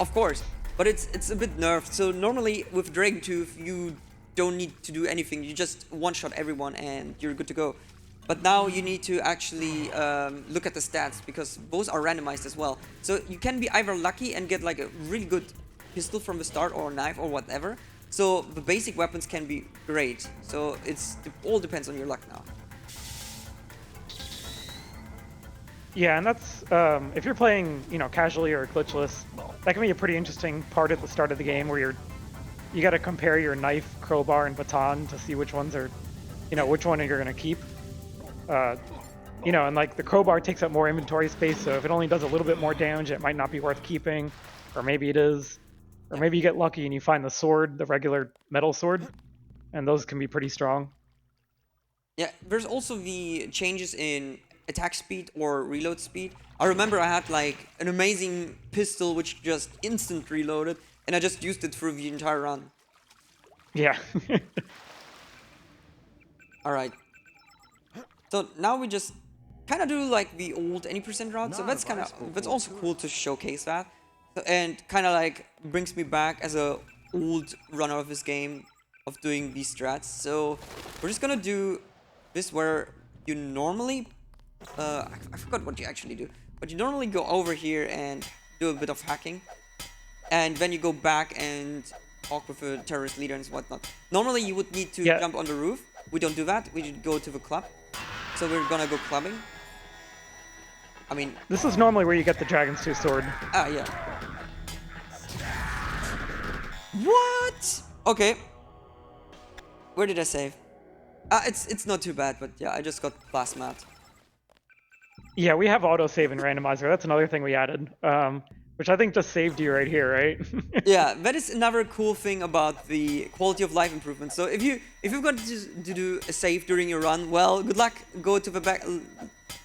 of course, but it's a bit nerfed. So normally with Dragon Tooth, you don't need to do anything. You just one-shot everyone and you're good to go. But now you need to actually look at the stats because those are randomized as well. So you can be either lucky and get like a really good pistol from the start or a knife or whatever. So the basic weapons can be great. So it all depends on your luck now. Yeah, and that's if you're playing, casually or glitchless, that can be a pretty interesting part at the start of the game where you got to compare your knife, crowbar, and baton to see which ones are, which one you're gonna keep. And like the crowbar takes up more inventory space, so if it only does a little bit more damage, it might not be worth keeping, or maybe it is, or maybe you get lucky and you find the sword, the regular metal sword, and those can be pretty strong. Yeah, there's also the changes in attack speed or reload speed. I remember I had like an amazing pistol which just instant reloaded, and I just used it through the entire run. Yeah. Alright. So now we just kind of do like the old any percent route, so that's also cool to showcase that. And kind of like brings me back as a old runner of this game of doing these strats. So we're just gonna do this where you normally I forgot what you actually do, but you normally go over here and do a bit of hacking, and then you go back and talk with the terrorist leader and whatnot. Normally you would need to jump on the roof. We don't do that. We should go to the club. So we're gonna go clubbing. I mean, this is normally where you get the Dragon's Tooth sword. Ah, yeah. What? Okay. Where did I save? It's not too bad, but yeah, I just got plasmat. Yeah, we have autosave and randomizer. That's another thing we added, which I think just saved you right here, right? Yeah, that is another cool thing about the quality of life improvement. So if you've got to do a save during your run, well, good luck. Go to the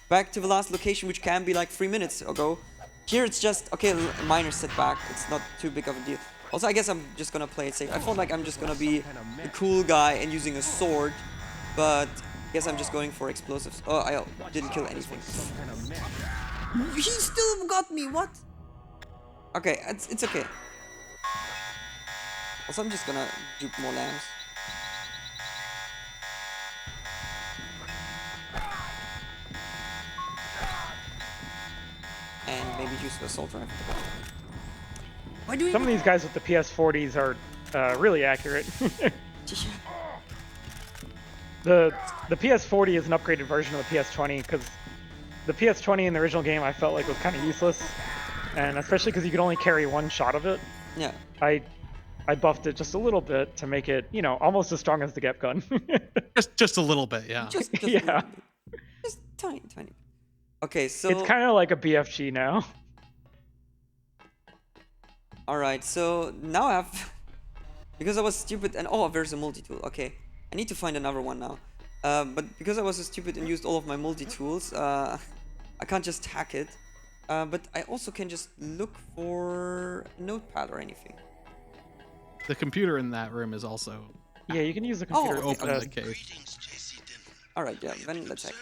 back to the last location, which can be like 3 minutes ago. Here it's just okay, a minor setback. It's not too big of a deal. Also, I guess I'm just gonna play it safe. I felt like I'm just gonna be a cool guy and using a sword, but I guess I'm just going for explosives. Oh, I didn't kill anything. He still got me. What? Okay, it's okay. Also, I'm just gonna dupe more lambs. And maybe use the assault rifle. Why do Some of these guys with the PS40s are really accurate. The PS40 is an upgraded version of the PS20 because the PS20 in the original game I felt like was kind of useless, and especially because you could only carry one shot of it. Yeah. I buffed it just a little bit to make it, almost as strong as the Gep gun. just a little bit, yeah. Just yeah. Just tiny. Okay, so it's kind of like a BFG now. Alright, so now I have because I was stupid and there's a multi-tool. Okay, I need to find another one now. But because I was so stupid and used all of my multi-tools, I can't just hack it. But I also can just look for a notepad or anything. The computer in that room is also Yeah, you can use the computer. okay. open the cave. Alright, yeah, then let's check.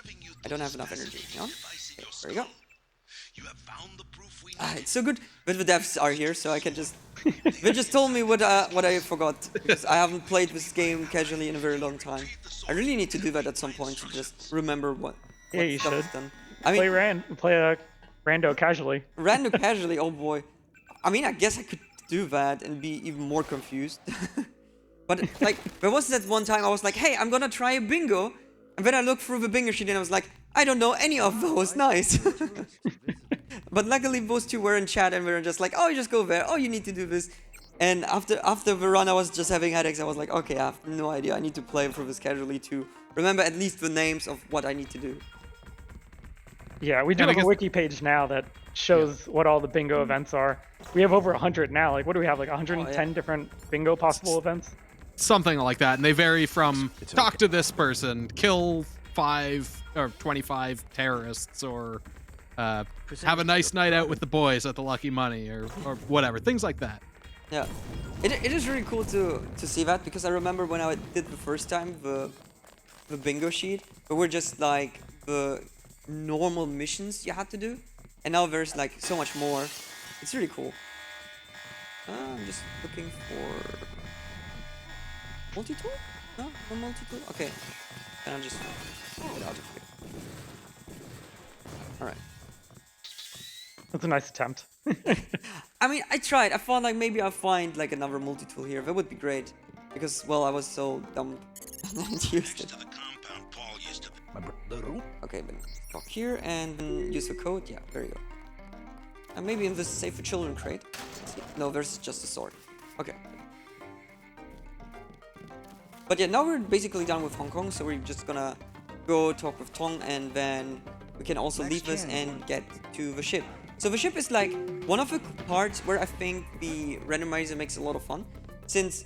I don't have enough energy. Hang on. Okay, there we go. It's so good that the devs are here, so I can just... They just told me what I forgot, because I haven't played this game casually in a very long time. I really need to do that at some point, to just remember what you stuff should. is done. I mean, play a rando casually. Random casually, oh boy. I mean, I guess I could do that and be even more confused. But, like, there was that one time I was like, hey, I'm gonna try a bingo. And then I looked through the bingo sheet and I was like, I don't know any of those, nice. But luckily those two were in chat and we were just like, oh, you just go there, oh, you need to do this. And after the run I was just having headaches. I was like, okay, I have no idea, I need to play through this casually to remember at least the names of what I need to do. Yeah, we do have a wiki page now that shows what all the bingo events are. We have over 100 now. Like, what do we have, like 110 different bingo possible events? Something like that, and they vary from talk to this person, kill 5 or 25 terrorists, or have a nice night out with the boys at the Lucky Money, or whatever, things like that. Yeah, it is really cool to see that, because I remember when I did the first time the bingo sheet, but we're just like the normal missions you had to do, and now there's like so much more. It's really cool. I'm just looking for multi-tool. No multi-tool. Okay, and I'll just get out of here. All right. That's a nice attempt. I mean, I tried. I thought like maybe I'll find like another multi-tool here. That would be great. Because, well, I was so dumb and I used it. Okay, then stop here and then use the code. Yeah, there you go. And maybe in this Save for Children crate. Let's see. No, there's just a sword. Okay. But yeah, now we're basically done with Hong Kong, so we're just gonna go talk with Tong, and then we can also leave this and get to the ship. So the ship is like one of the parts where I think the randomizer makes a lot of fun, since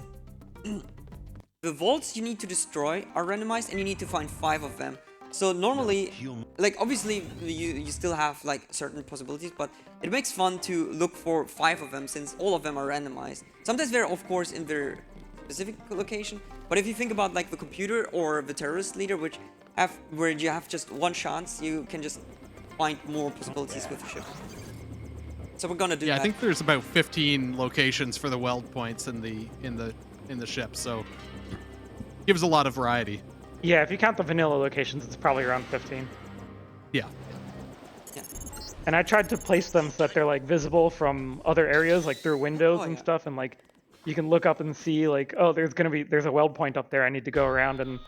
the vaults you need to destroy are randomized and you need to find 5 of them. So normally, like obviously you still have like certain possibilities, but it makes fun to look for 5 of them since all of them are randomized. Sometimes they're of course in their specific location, but if you think about like the computer or the terrorist leader, where you have just one chance, you can just find more possibilities with the ship. So we're gonna do that. Yeah, I think there's about 15 locations for the weld points in the ship, so gives a lot of variety. Yeah, if you count the vanilla locations, it's probably around 15. Yeah. Yeah. And I tried to place them so that they're like visible from other areas, like through windows and stuff, and like you can look up and see like, oh, there's a weld point up there. I need to go around and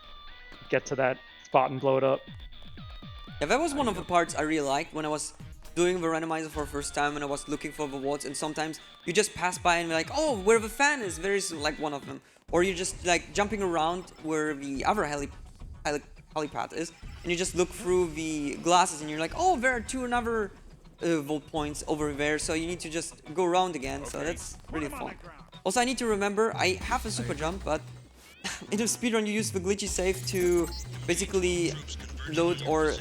get to that spot and blow it up. Yeah, that was one of the parts I really liked when I was doing the randomizer for the first time, and I was looking for the wards, and sometimes you just pass by and be like, oh, where the fan is, there is like one of them. Or you're just like jumping around where the other helipad is, and you just look through the glasses and you're like, oh, there are 2 another vault points over there, so you need to just go around again. So that's really fun. Also, I need to remember, I have a super jump, but in a speedrun you use the glitchy save to basically load or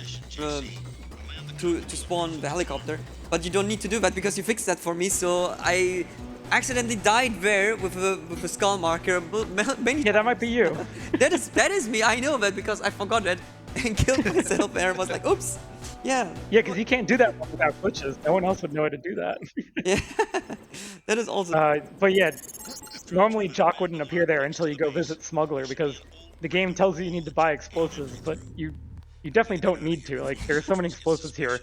to spawn the helicopter, but you don't need to do that because you fixed that for me, so I accidentally died there with a skull marker. Yeah, that might be you. that is me. I know that because I forgot it and killed myself there. I was like, oops. Yeah. Yeah, because you can't do that without glitches. No one else would know how to do that. Yeah. That is also. But yeah, normally Jock wouldn't appear there until you go visit Smuggler, because the game tells you need to buy explosives, but you definitely don't need to. Like, there's so many explosives here.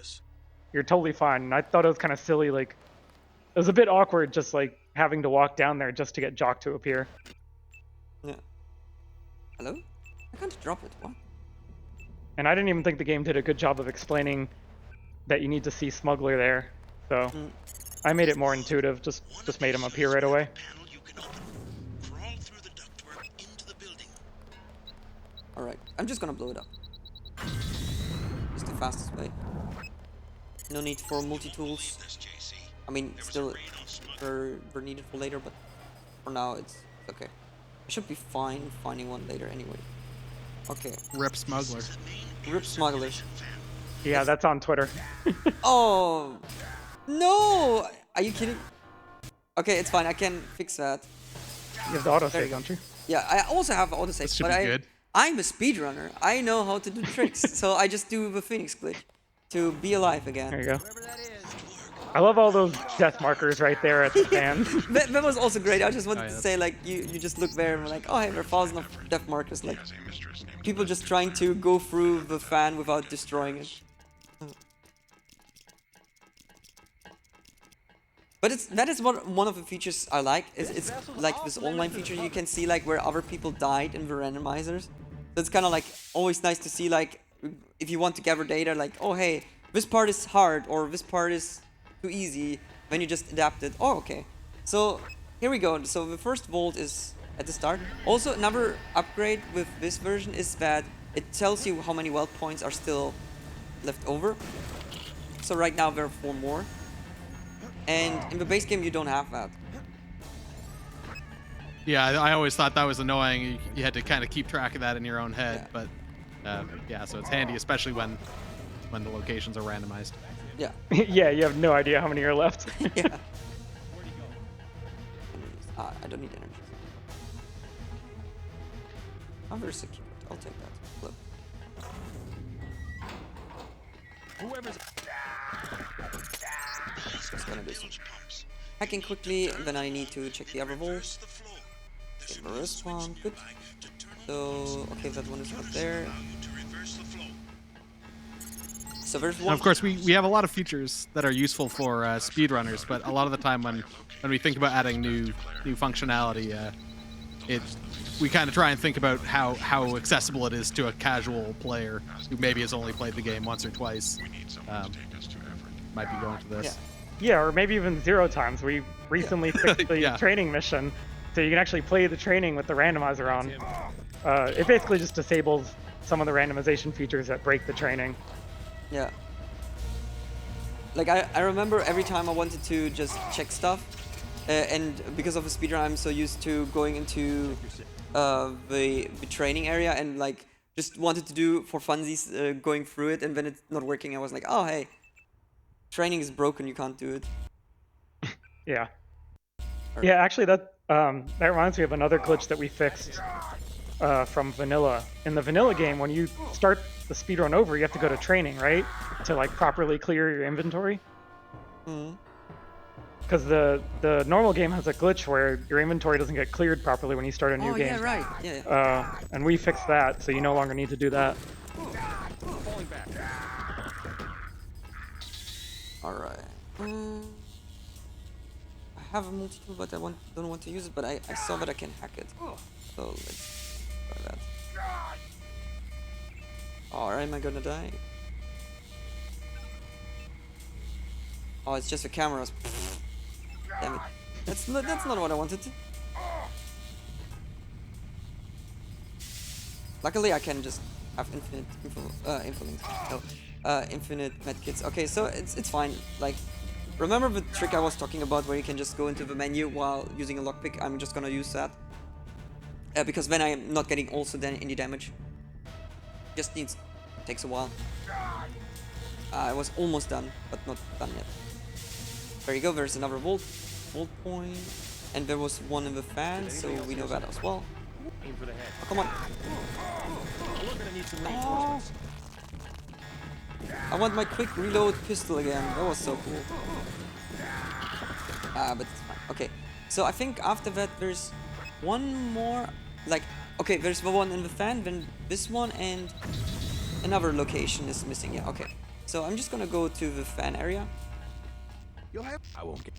You're totally fine. And I thought it was kind of silly, like, it was a bit awkward just, like, having to walk down there just to get Jock to appear. Yeah. Hello? I can't drop it. What? And I didn't even think the game did a good job of explaining that you need to see Smuggler there. So I made it more intuitive, just made him appear right away. Alright, I'm just gonna blow it up. It's the fastest way. No need for multi-tools. I mean, still, they're needed for later, but for now, it's okay. I should be fine finding one later anyway. Okay. Rip Smuggler. Rip Smugglers. Yeah, that's on Twitter. Oh! No! Are you kidding? Okay, it's fine. I can fix that. You have the autosave, don't you? Yeah, I also have autosave, but I'm a speedrunner. I know how to do tricks, so I just do the Phoenix glitch to be alive again. There you go. I love all those death markers right there at the fan. that was also great. I just wanted to say, like, you just look there and we're like, oh, hey, there are thousands of death markers. Like, people just trying to go through the fan without destroying it. But that is one of the features I like. It's like this online feature. You can see like where other people died in the randomizers. So it's kind of like always nice to see, like, if you want to gather data, like, oh hey, this part is hard or this part is too easy. Then you just adapt it. Oh, okay. So here we go. So the first vault is at the start. Also, another upgrade with this version is that it tells you how many weld points are still left over. So right now there are 4 more. And in the base game, you don't have that. Yeah, I always thought that was annoying. You had to kind of keep track of that in your own head. Yeah. But yeah, so it's handy, especially when the locations are randomized. Yeah. Yeah, you have no idea how many are left. Yeah. I don't need energy. Oh, very secure. I'll take that. Look. Just gonna do some hacking quickly, and then I need to check the other walls. Okay, reverse pump, good. So, okay, that one is not there. So there's one. And of course, we have a lot of features that are useful for speedrunners, but a lot of the time when we think about adding new functionality, we kind of try and think about how accessible it is to a casual player who maybe has only played the game once or twice. Might be going to this. Yeah, or maybe even 0 times. We recently fixed the training mission, so you can actually play the training with the randomizer on. It basically just disables some of the randomization features that break the training. Yeah. Like I remember every time I wanted to just check stuff, and because of the speedrun, I'm so used to going into the training area and like just wanted to do for funsies going through it, and when it's not working, I was like, oh hey, training is broken, you can't do it. Yeah. Yeah, actually that reminds me of another glitch that we fixed from vanilla. In the vanilla game, when you start the speedrun over, you have to go to training, right? To like properly clear your inventory. Because the normal game has a glitch where your inventory doesn't get cleared properly when you start a new game. Yeah, right. Yeah. And we fixed that, so you no longer need to do that. Alright. I have a multi-tool, but I don't want to use it, but I saw that I can hack it. So let's try that. Or am I gonna die? Oh, it's just the cameras. Damn it. That's not what I wanted. Luckily, I can just have infinite infinite medkits. Okay, so it's fine. Like, remember the trick I was talking about where you can just go into the menu while using a lockpick? I'm just gonna use that. Because then I'm not getting also then any damage. Just takes a while. I was almost done, but not done yet. There you go, there's another volt point. And there was one in the fan, so we know that as well. Oh, come on. Oh. I want my quick reload pistol again. That was so cool. But it's fine. Okay, so I think after that there's one more. Like, okay, there's the one in the fan, then this one, and another location is missing. Yeah, okay. So I'm just gonna go to the fan area. I won't get.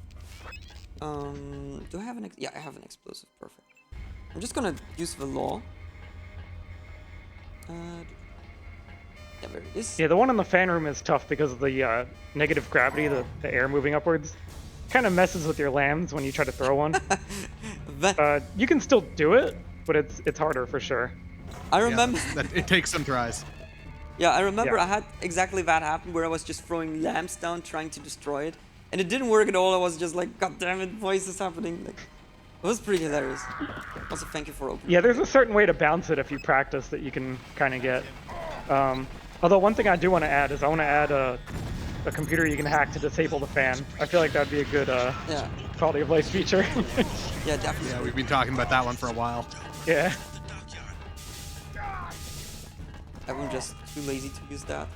Do I have an? Yeah, I have an explosive. Perfect. I'm just gonna use the law. Yeah, there it is. Yeah, the one in the fan room is tough because of the negative gravity, the air moving upwards. Kind of messes with your lambs when you try to throw one. You can still do it, but it's harder for sure. I remember. It takes some tries. Yeah, I remember I had exactly that happen where I was just throwing lamps down trying to destroy it. And it didn't work at all. I was just like, God damn it, why is this happening? Like, it was pretty hilarious. Also, thank you for opening. Yeah, there's a certain way to bounce it if you practice that you can kind of get. Although one thing I do want to add is I want to add a computer you can hack to disable the fan. I feel like that'd be a good quality of life feature. Yeah, definitely. Yeah, we've been talking about that one for a while. Yeah. I'm just too lazy to use that.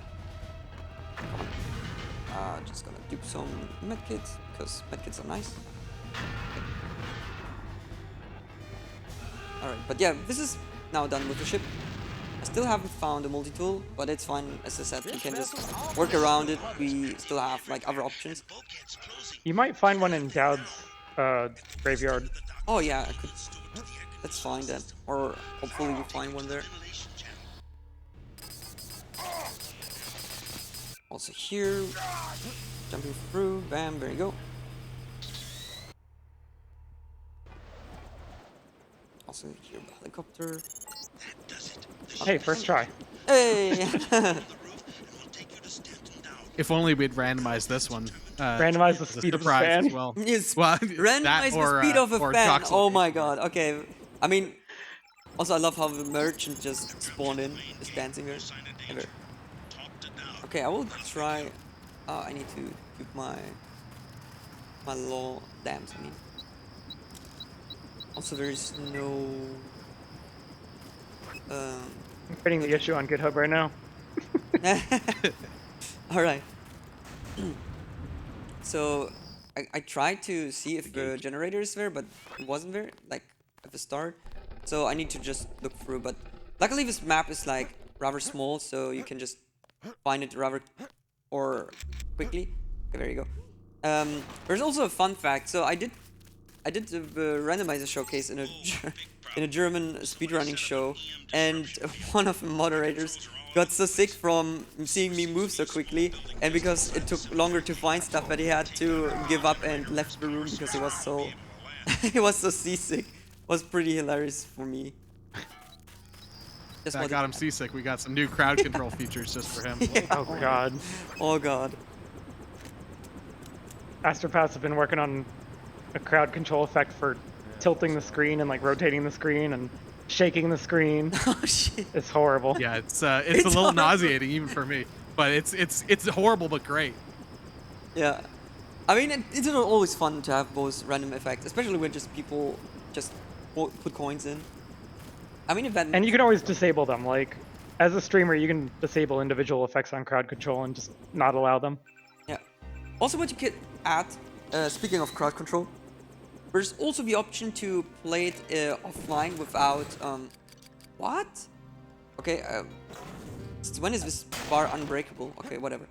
Just gonna dupe some medkits, because medkits are nice. Alright, but yeah, this is now done with the ship. I still haven't found a multi-tool, but it's fine. As I said, we can just work around it. We still have like other options. You might find one in Dowd's graveyard. Oh yeah, I could. Let's find that, or hopefully we find one there. Also here, jumping through, bam, there you go. Also here, the helicopter. Hey, first try. Hey! If only we'd randomized this one. Randomize the speed of the fan. As well. Yes, Well, randomize the speed of a fan. Jock's Oh my location. god, okay. I mean, also I love how the merchant just spawned in, just dancing there. Ever. Okay, I will try. I need to keep my law dams. I mean, Also, there is no. I'm creating the issue on GitHub right now. All right. So I tried to see if the generator is there, but it wasn't there, like at the start. So I need to just look through. But luckily, this map is like rather small, so you can just find it rather or quickly. Okay, there you go. There's also a fun fact. So I did the randomizer showcase in a in a German speedrunning show, and one of the moderators got so sick from seeing me move so quickly, and because it took longer to find stuff, that he had to give up and left the room because he was so he was so seasick. It was pretty hilarious for me. Just That got him seasick. We got some new crowd control features just for him. Yeah. Oh god. Oh god. Astropaths have been working on a crowd control effect for tilting the screen and like rotating the screen and shaking the screen. Oh shit. It's horrible. Yeah, it's a little horrible. nauseating even for me, but it's horrible but great. Yeah. I mean, it's not always fun to have those random effects, especially when just people just put coins in. I mean, if that... And you can always disable them. Like, as a streamer, you can disable individual effects on crowd control and just not allow them. Yeah. Also, what you could add, speaking of crowd control, there's also the option to play it offline without... What? Okay, when is this bar unbreakable? Okay, whatever.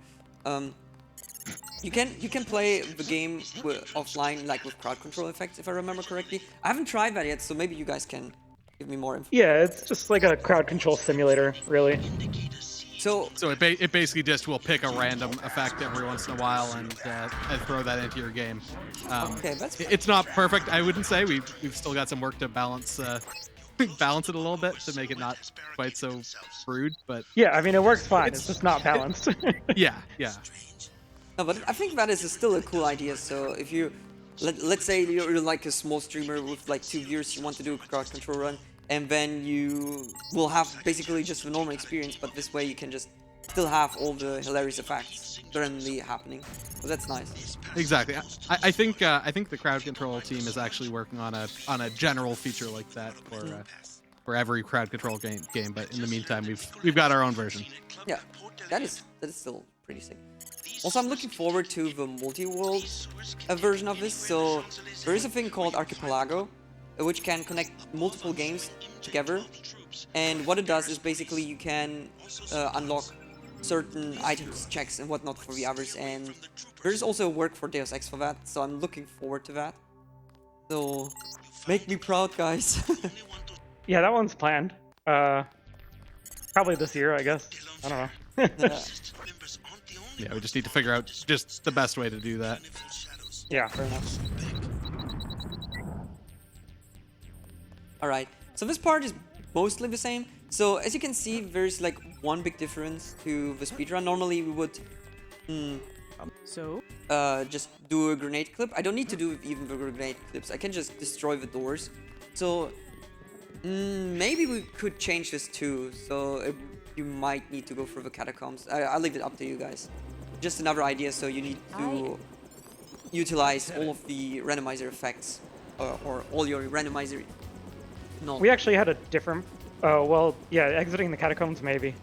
You can play the game offline, like with crowd control effects, if I remember correctly. I haven't tried that yet, so maybe you guys can give me more info. Yeah, it's just like a crowd control simulator, really. So it basically just will pick a random effect every once in a while and throw that into your game. okay, that's fine. It's not perfect, I wouldn't say. We've still got some work to balance balance it a little bit to make it not quite so rude, but Yeah, I mean, it works fine. It's just not balanced. yeah. No, but I think that is still a cool idea. So if you, let's say you're like a small streamer with like 2 viewers, you want to do a crowd control run, and then you will have basically just the normal experience, but this way you can just still have all the hilarious effects randomly happening. So that's nice. Exactly. I think the crowd control team is actually working on a general feature like that for every crowd control game. But in the meantime, we've got our own version. Yeah, that is still pretty sick. Also, I'm looking forward to the multi-world version of this. So there is a thing called Archipelago, which can connect multiple games together. And what it does is basically you can unlock certain items, checks, and whatnot for the others. And there's also work for Deus Ex for that. So I'm looking forward to that. So make me proud, guys. Yeah, that one's planned. Probably this year, I guess. I don't know. Yeah. Yeah, we just need to figure out just the best way to do that. Yeah, fair enough. Alright, so this part is mostly the same. So as you can see, there's like one big difference to the speedrun. Normally we would just do a grenade clip. I don't need to do even the grenade clips. I can just destroy the doors. So maybe we could change this too. So you might need to go through the catacombs. I'll leave it up to you guys. Just another idea. So you need to utilize all of the randomizer effects or all your randomizer. No. We actually had a different... well, yeah, exiting the catacombs, maybe.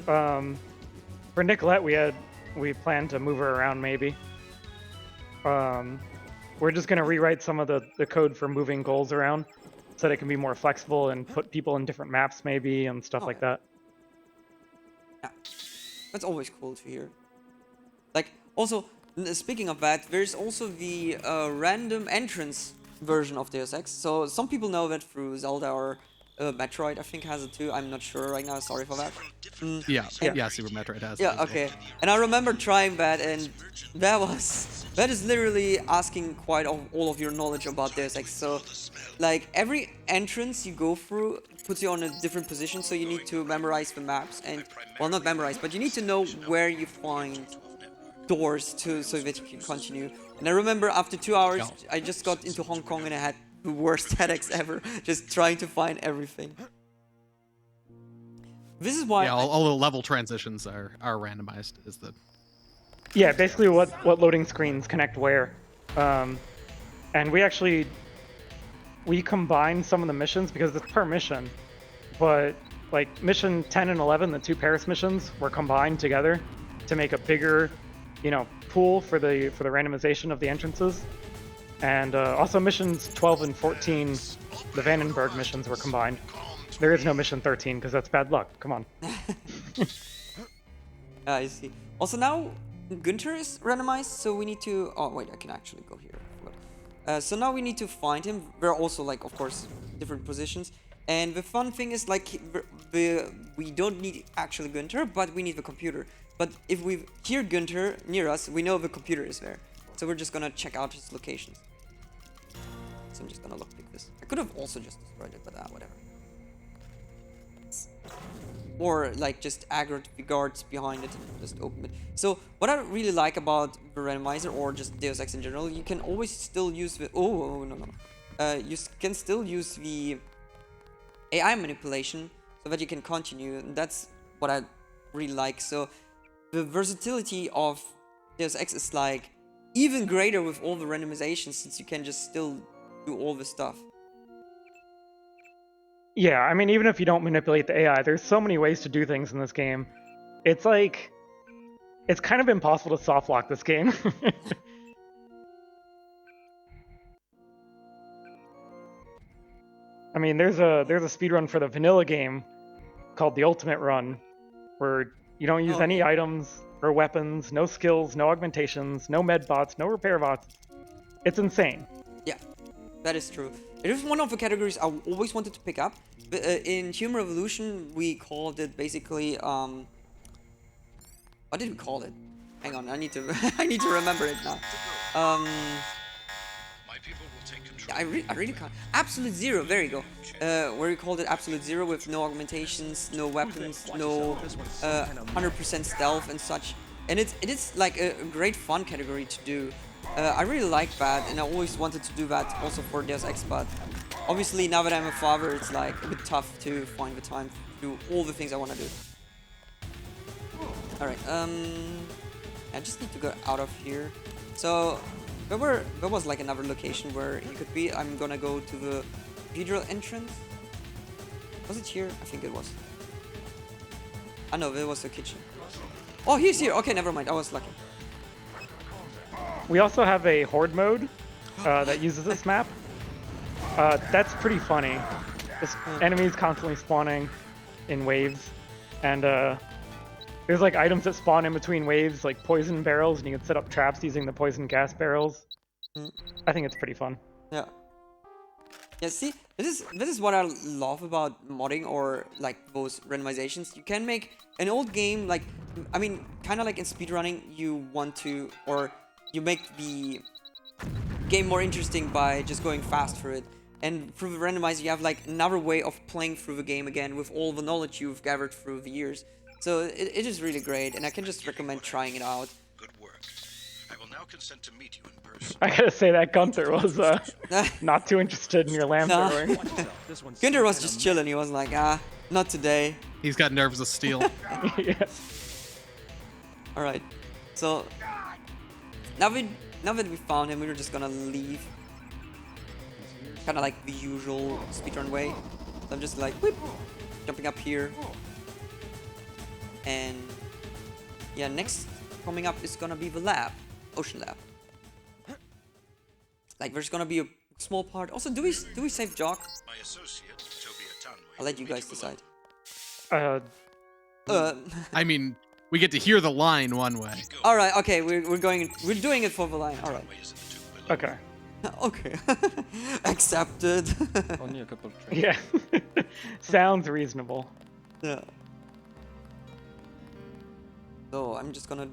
For Nicolette, we planned to move her around, maybe. We're just going to rewrite some of the code for moving goals around so that it can be more flexible and put people in different maps, maybe, and stuff like that. Yeah. That's always cool to hear. Like, also, speaking of that, there's also the random entrance version of Deus Ex. So some people know that through Zelda or Metroid, I think, has it too. I'm not sure right now. Sorry for that. Yeah, Super Metroid has it. Yeah, okay. And I remember trying that, and that is literally asking quite all of your knowledge about Deus Ex. So, like, every entrance you go through puts you on a different position, so you need to memorize the maps, and, well, not memorize, but you need to know where you find doors so that you can continue. And I remember after 2 hours, I just got into Hong Kong and I had the worst headaches ever, just trying to find everything. This is why... Yeah, all the level transitions are randomized, is the... Yeah, basically what loading screens connect where. And we actually we combined some of the missions because it's per mission, but like mission 10 and 11, the two Paris missions, were combined together to make a bigger, you know, pool for the randomization of the entrances. And also missions 12 and 14, the Vandenberg missions were combined. There is no mission 13 because that's bad luck. Come on. I see. Also now, Günther is randomized, so we need to... Oh, wait, I can actually go here. So now we need to find him. We're also, like, of course, different positions. And the fun thing is, like, we don't need actually Günther, but we need the computer. But if we hear Günther near us, we know the computer is there. So we're just gonna check out his locations. So I'm just gonna lockpick this. I could have also just destroyed it, but whatever. Or like just aggroed the guards behind it and just open it. So what I really like about the randomizer or just Deus Ex in general, you can always still use the no. You can still use the AI manipulation so that you can continue, and that's what I really like. So the versatility of Deus Ex is like even greater with all the randomization, since you can just still do all the stuff. Yeah, I mean, even if you don't manipulate the AI, there's so many ways to do things in this game. It's like, it's kind of impossible to soft lock this game. I mean, there's a speedrun for the vanilla game called the Ultimate Run, where you don't use any items or weapons, no skills, no augmentations, no med bots, no repair bots. It's insane. Yeah, that is true. It is one of the categories I always wanted to pick up. But, in Human Revolution, we called it basically, what did we call it? Hang on, I need to I need to remember it now. I really can't. Absolute Zero, there you go. Where we called it Absolute Zero with no augmentations, no weapons, no 100% stealth and such. And it is like a great fun category to do. I really like that, and I always wanted to do that also for Deus Ex, but obviously now that I'm a father, it's like a bit tough to find the time to do all the things I want to do. Alright, I just need to go out of here. So, there was like another location where he could be. I'm gonna go to the cathedral entrance. Was it here? I think it was. I know, it was the kitchen. Oh, he's here! Okay, never mind, I was lucky. We also have a horde mode that uses this map. That's pretty funny. This enemies constantly spawning in waves, and there's like items that spawn in between waves, like poison barrels, and you can set up traps using the poison gas barrels. I think it's pretty fun. Yeah. Yeah, see, this is what I love about modding or like those randomizations. You can make an old game like, I mean, kind of like in speedrunning, you want to, or you make the game more interesting by just going fast through it. And through the randomizer, you have like another way of playing through the game again with all the knowledge you've gathered through the years. So it is really great, and I can just recommend trying it out. Good work. I will now consent to meet you in person. I gotta say that Gunther was not too interested in your lamb throwing. Günther was just chilling. He was like, not today. He's got nerves of steel. Yeah. All right. So now that we found him, we're just gonna leave. Kind of like the usual speedrun way. So I'm just like, whoop, jumping up here. And yeah, next coming up is gonna be the lab, Ocean Lab. Like there's gonna be a small part. Also, do we save Jock? My associate, Toby Atanwe, I'll let you guys decide. I mean, we get to hear the line one way. All right, okay, we're doing it for the line. All right. Okay. Okay. Accepted. Only a couple of Yeah. Sounds reasonable. Yeah. So I'm just gonna,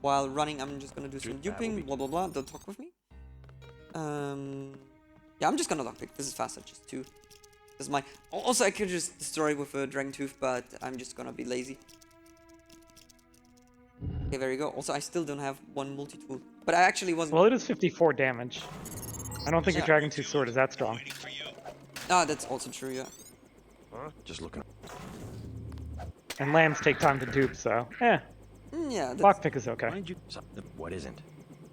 while running, I'm just gonna do some duping, blah blah blah. Don't talk with me. Yeah, I'm just gonna lockpick. This is faster, just two. This is mine. Also, I could just destroy it with a dragon tooth, but I'm just gonna be lazy. Okay, there you go. Also, I still don't have one multi-tool, but I actually wasn't. Well, it is 54 damage. I don't think your Dragon Tooth sword is that strong. Ah, that's also true. Yeah. Huh? Just looking. And lambs take time to dupe, so Yeah. lockpick is okay. What isn't?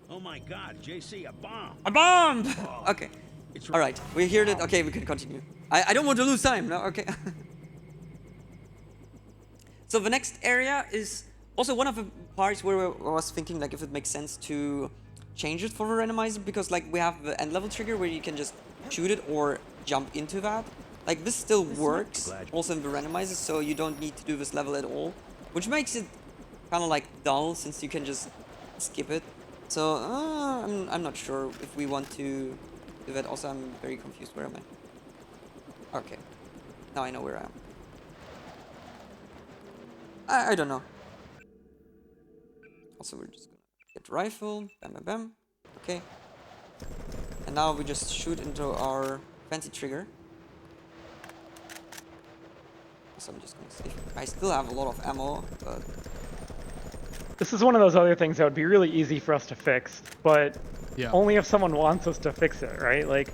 Oh my God, JC, a bomb! A bomb. Okay. All right, we heard it. Okay, we can continue. I don't want to lose time. No, okay. So the next area is also one of the parts where I was thinking like if it makes sense to change it for the randomizer, because like we have the end level trigger where you can just shoot it or jump into that. Like this still works also in the randomizer, so you don't need to do this level at all, which makes it kind of like dull since you can just skip it. So I'm not sure if we want to do that. Also, I'm very confused. Where am I? Okay, now I know where I am. I don't know. Also, we're just gonna get rifle, bam bam bam. Okay, and now we just shoot into our fancy trigger. So I'm just gonna save. I still have a lot of ammo, but This is one of those other things that would be really easy for us to fix, but Yeah. only if someone wants us to fix it, right? Like,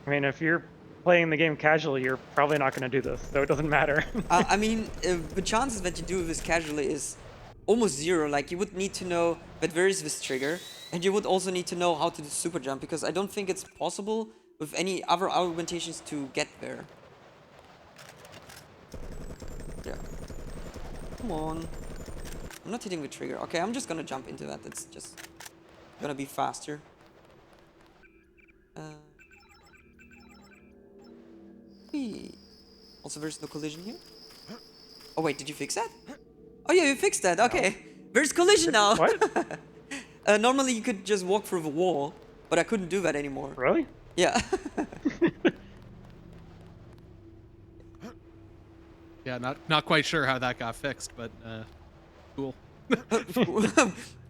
I mean, if you're playing the game casually, you're probably not going to do this, so it doesn't matter. I mean, the chances that you do this casually is almost zero. Like, you would need to know that there is this trigger, and you would also need to know how to do super jump, because I don't think it's possible with any other augmentations to get there. Yeah. Come on. I'm not hitting the trigger. Okay, I'm just gonna jump into that. It's just gonna be faster. Also, there's no collision here. Oh wait, did you fix that? Oh yeah, you fixed that. Okay, there's collision now. What? Normally you could just walk through the wall, but I couldn't do that anymore. Really? Yeah. Yeah, not quite sure how that got fixed, but cool.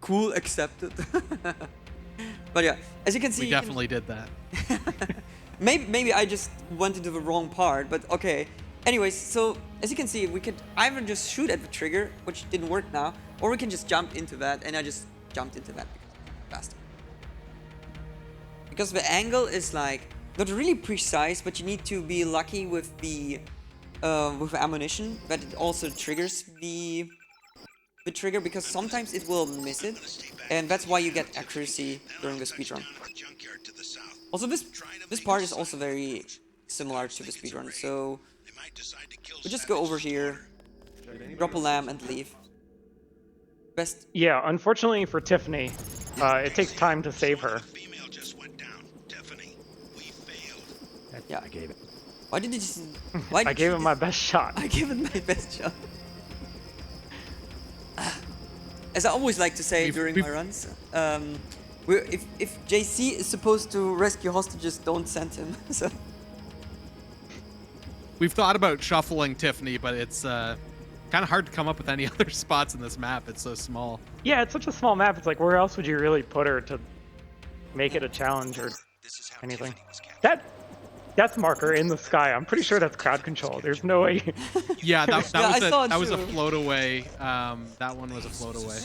Cool, accepted. But yeah, as you can see, We definitely did that. maybe I just went into the wrong part, but okay. Anyways, so as you can see, we could either just shoot at the trigger, which didn't work now, or we can just jump into that, and I just jumped into that because it's faster. Because the angle is like not really precise, but you need to be lucky with the ammunition that it also triggers the trigger, because sometimes it will miss it, and that's why you get accuracy during the speedrun. Also, this part is also very similar to the speedrun, so we just go over here, drop a lamb, and leave. Best. Yeah, unfortunately for Tiffany, it takes time to save her. Yeah. I gave it. Why did you just? Why I did gave you him my best shot. I gave it my best shot. As I always like to say during my runs, if JC is supposed to rescue hostages, don't send him. So We've thought about shuffling Tiffany, but it's kind of hard to come up with any other spots in this map. It's so small. Yeah, it's such a small map. It's like, where else would you really put her to make it a challenge or anything? That death marker in the sky, I'm pretty sure that's crowd control. There's no way. Yeah, that I was saw a it too. float away. That one was a float away.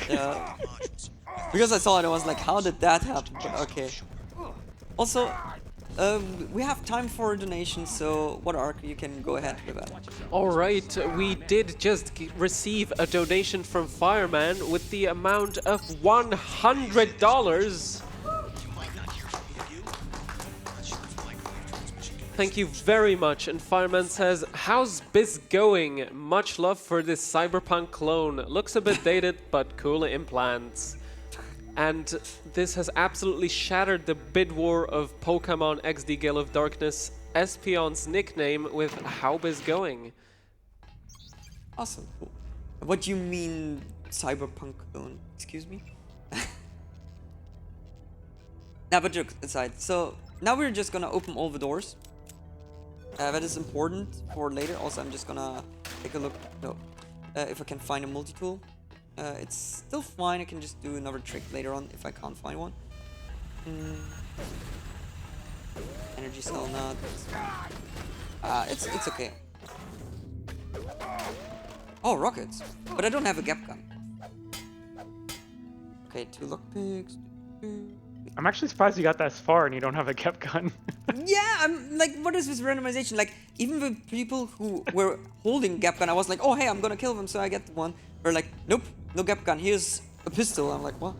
yeah, because I saw it, I was like, how did that happen? But okay. Also, we have time for a donation, so what Ark, you can go ahead with that. All right, we did just receive a donation from Fireman with the amount of $100. Thank you very much. And Fireman says, how's biz going? Much love for this cyberpunk clone. Looks a bit dated, but cool implants. And this has absolutely shattered the bid war of Pokemon XD Gale of Darkness Espeon's nickname with how biz going. Awesome. Cool. What do you mean, cyberpunk clone? Excuse me? Now, but jokes aside, so now we're just gonna open all the doors. That is important for later. Also, I'm just gonna take a look if I can find a multi-tool. It's still fine. I can just do another trick later on if I can't find one. Energy cell nut. It's okay. Oh, rockets. But I don't have a gap gun. Okay, 2 lockpicks. I'm actually surprised you got that far and you don't have a kept gun. Yeah, I'm like, what is this randomization? Like, even the people who were holding gap gun, I was like, oh hey, I'm gonna kill them, so I get one. They're like, nope, no gap gun. Here's a pistol. I'm like, what?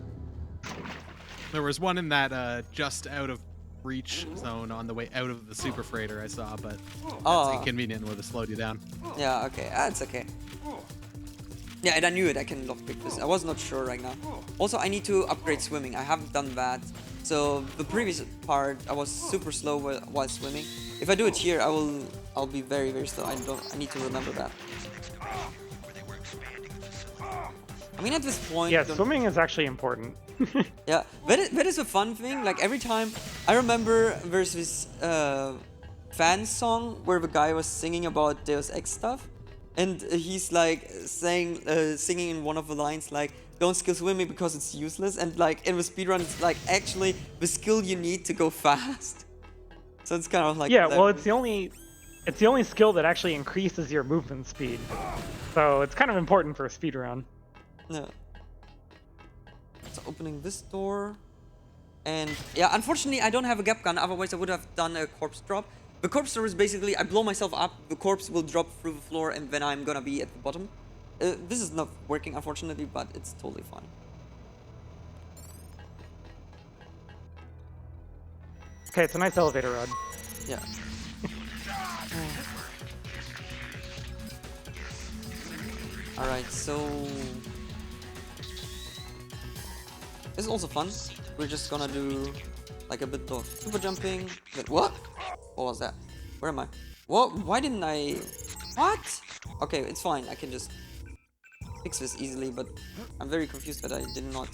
There was one in that just out of breach zone on the way out of the super freighter I saw, but that's Oh. inconvenient and would have slowed you down. Yeah, okay. It's okay. Yeah, and I knew it. I can lockpick this. I was not sure right now. Also, I need to upgrade swimming. I haven't done that. So the previous part, I was super slow while swimming. If I do it here, I'll be very, very slow. I need to remember that. I mean, at this point... Yeah, swimming is actually important. Yeah, that is a fun thing. Like, every time... I remember there's this fan song where the guy was singing about Deus Ex stuff. And he's like singing in one of the lines like, don't skill swimming because it's useless. And like in the speedrun, it's like actually the skill you need to go fast. So it's kind of like... Yeah, well, it's the only skill that actually increases your movement speed. So it's kind of important for a speedrun. No. So opening this door. And yeah, unfortunately I don't have a gap gun, otherwise I would have done a corpse drop. The corpse door is basically, I blow myself up, the corpse will drop through the floor and then I'm gonna be at the bottom. This is not working unfortunately, but it's totally fine. Okay, it's a nice elevator ride. Yeah. Alright, so... This is also fun. We're just gonna do like a bit of super jumping. Wait, what? What was that? Where am I? What? Why didn't I... What? Okay, it's fine. I can just fix this easily, but I'm very confused that I did not...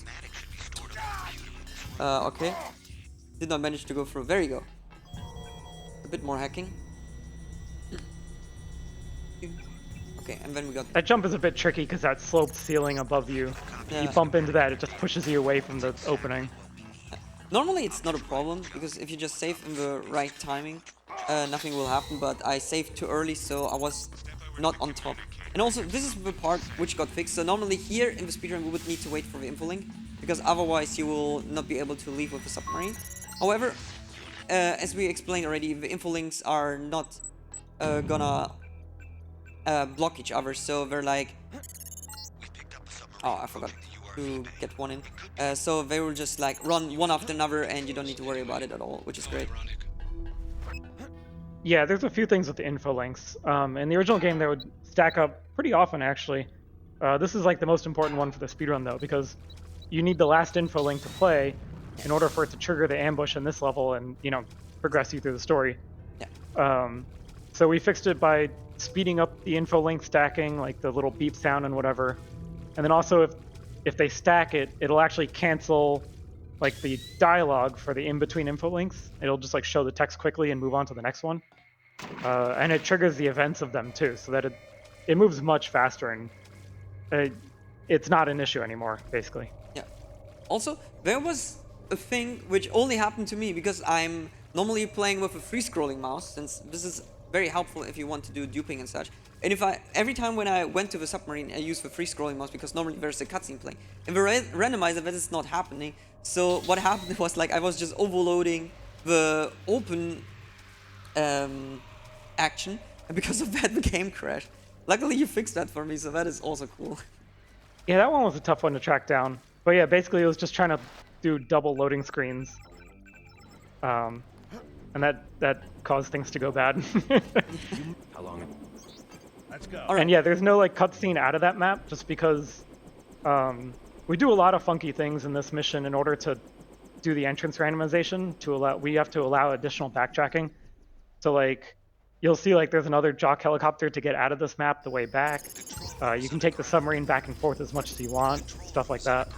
okay. Did not manage to go through. There you go. A bit more hacking. Okay, and then we got... That jump is a bit tricky because that sloped ceiling above you. Yeah. You bump into that, it just pushes you away from the opening. Normally it's not a problem, because if you just save in the right timing, nothing will happen, but I saved too early, so I was not on top. And also, this is the part which got fixed, so normally here in the speedrun we would need to wait for the info link, because otherwise you will not be able to leave with the submarine. However, as we explained already, the info links are not gonna block each other, so they're like... Oh, I forgot to get one in. So they will just like run one after another and you don't need to worry about it at all, which is great. Yeah, there's a few things with the info links. In the original game, they would stack up pretty often, actually. This is like the most important one for the speedrun, though, because you need the last info link to play in order for it to trigger the ambush in this level and, you know, progress you through the story. Yeah. So we fixed it by speeding up the info link stacking, like the little beep sound and whatever. And then also, if they stack it, it'll actually cancel like the dialogue for the in-between info links. It'll just like show the text quickly and move on to the next one. And it triggers the events of them too, so that it moves much faster and it's not an issue anymore, basically. Yeah. Also, there was a thing which only happened to me because I'm normally playing with a free-scrolling mouse, since this is very helpful if you want to do duping and such. And if every time when I went to the submarine, I used the free-scrolling mouse because normally there's a cutscene playing. In the randomizer, that is not happening. So what happened was like I was just overloading the open action, and because of that the game crashed. Luckily you fixed that for me, so that is also cool. Yeah, that one was a tough one to track down. But yeah, basically it was just trying to do double loading screens. And that caused things to go bad. How long? Let's go. And yeah, there's no like cutscene out of that map, just because we do a lot of funky things in this mission in order to do the entrance randomization. We have to allow additional backtracking. So like, you'll see like there's another jock helicopter to get out of this map the way back. You can take the submarine back and forth as much as you want, stuff like that.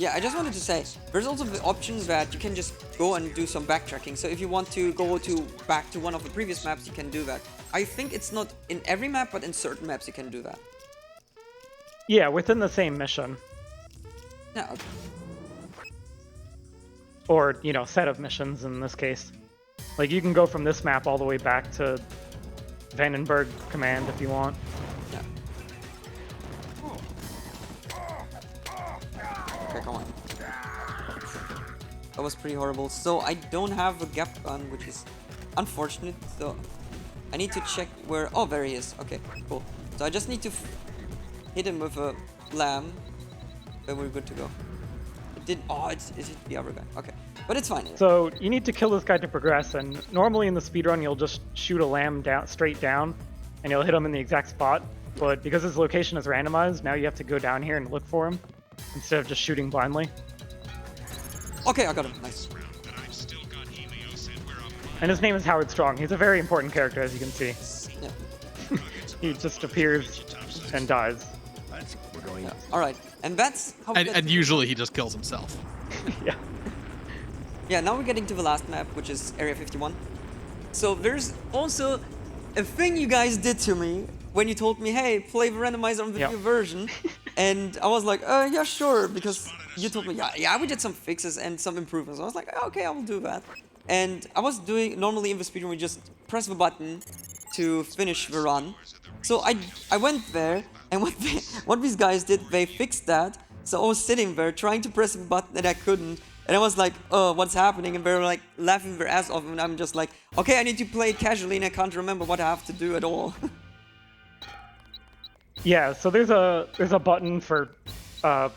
Yeah, I just wanted to say, there's also the option that you can just go and do some backtracking. So if you want to go back to one of the previous maps, you can do that. I think it's not in every map, but in certain maps you can do that. Yeah, within the same mission. Yeah. Okay. Or, you know, set of missions in this case. Like, you can go from this map all the way back to Vandenberg Command if you want. Yeah. Okay, come on. That was pretty horrible. So I don't have a gap gun, which is unfortunate. So I need to check where... Oh, there he is. Okay, cool. So I just need to hit him with a lamb. Then we're good to go. did. Oh, it's the other guy. Okay, but it's fine. So you need to kill this guy to progress, and normally in the speedrun you'll just shoot a lamb down straight down, and you'll hit him in the exact spot. But because his location is randomized, now you have to go down here and look for him instead of just shooting blindly. Okay, I got him. Nice. And his name is Howard Strong. He's a very important character, as you can see. Yeah. He just appears and dies. Yeah. All right, and that's how. We And usually he just kills himself. Yeah. Yeah, now we're getting to the last map, which is Area 51. So there's also a thing you guys did to me when you told me, hey, play the randomizer on the Yep. new version. And I was like, yeah, sure, because you told me, yeah, we did some fixes and some improvements. I was like, okay, I will do that. And I was doing, normally in the speedrun, we just press the button to finish the run. So I went there, and what these guys did, they fixed that. So I was sitting there trying to press the button and I couldn't. And I was like, oh, what's happening? And they were like laughing their ass off. And I'm just like, okay, I need to play it casually and I can't remember what I have to do at all. Yeah, so there's a button for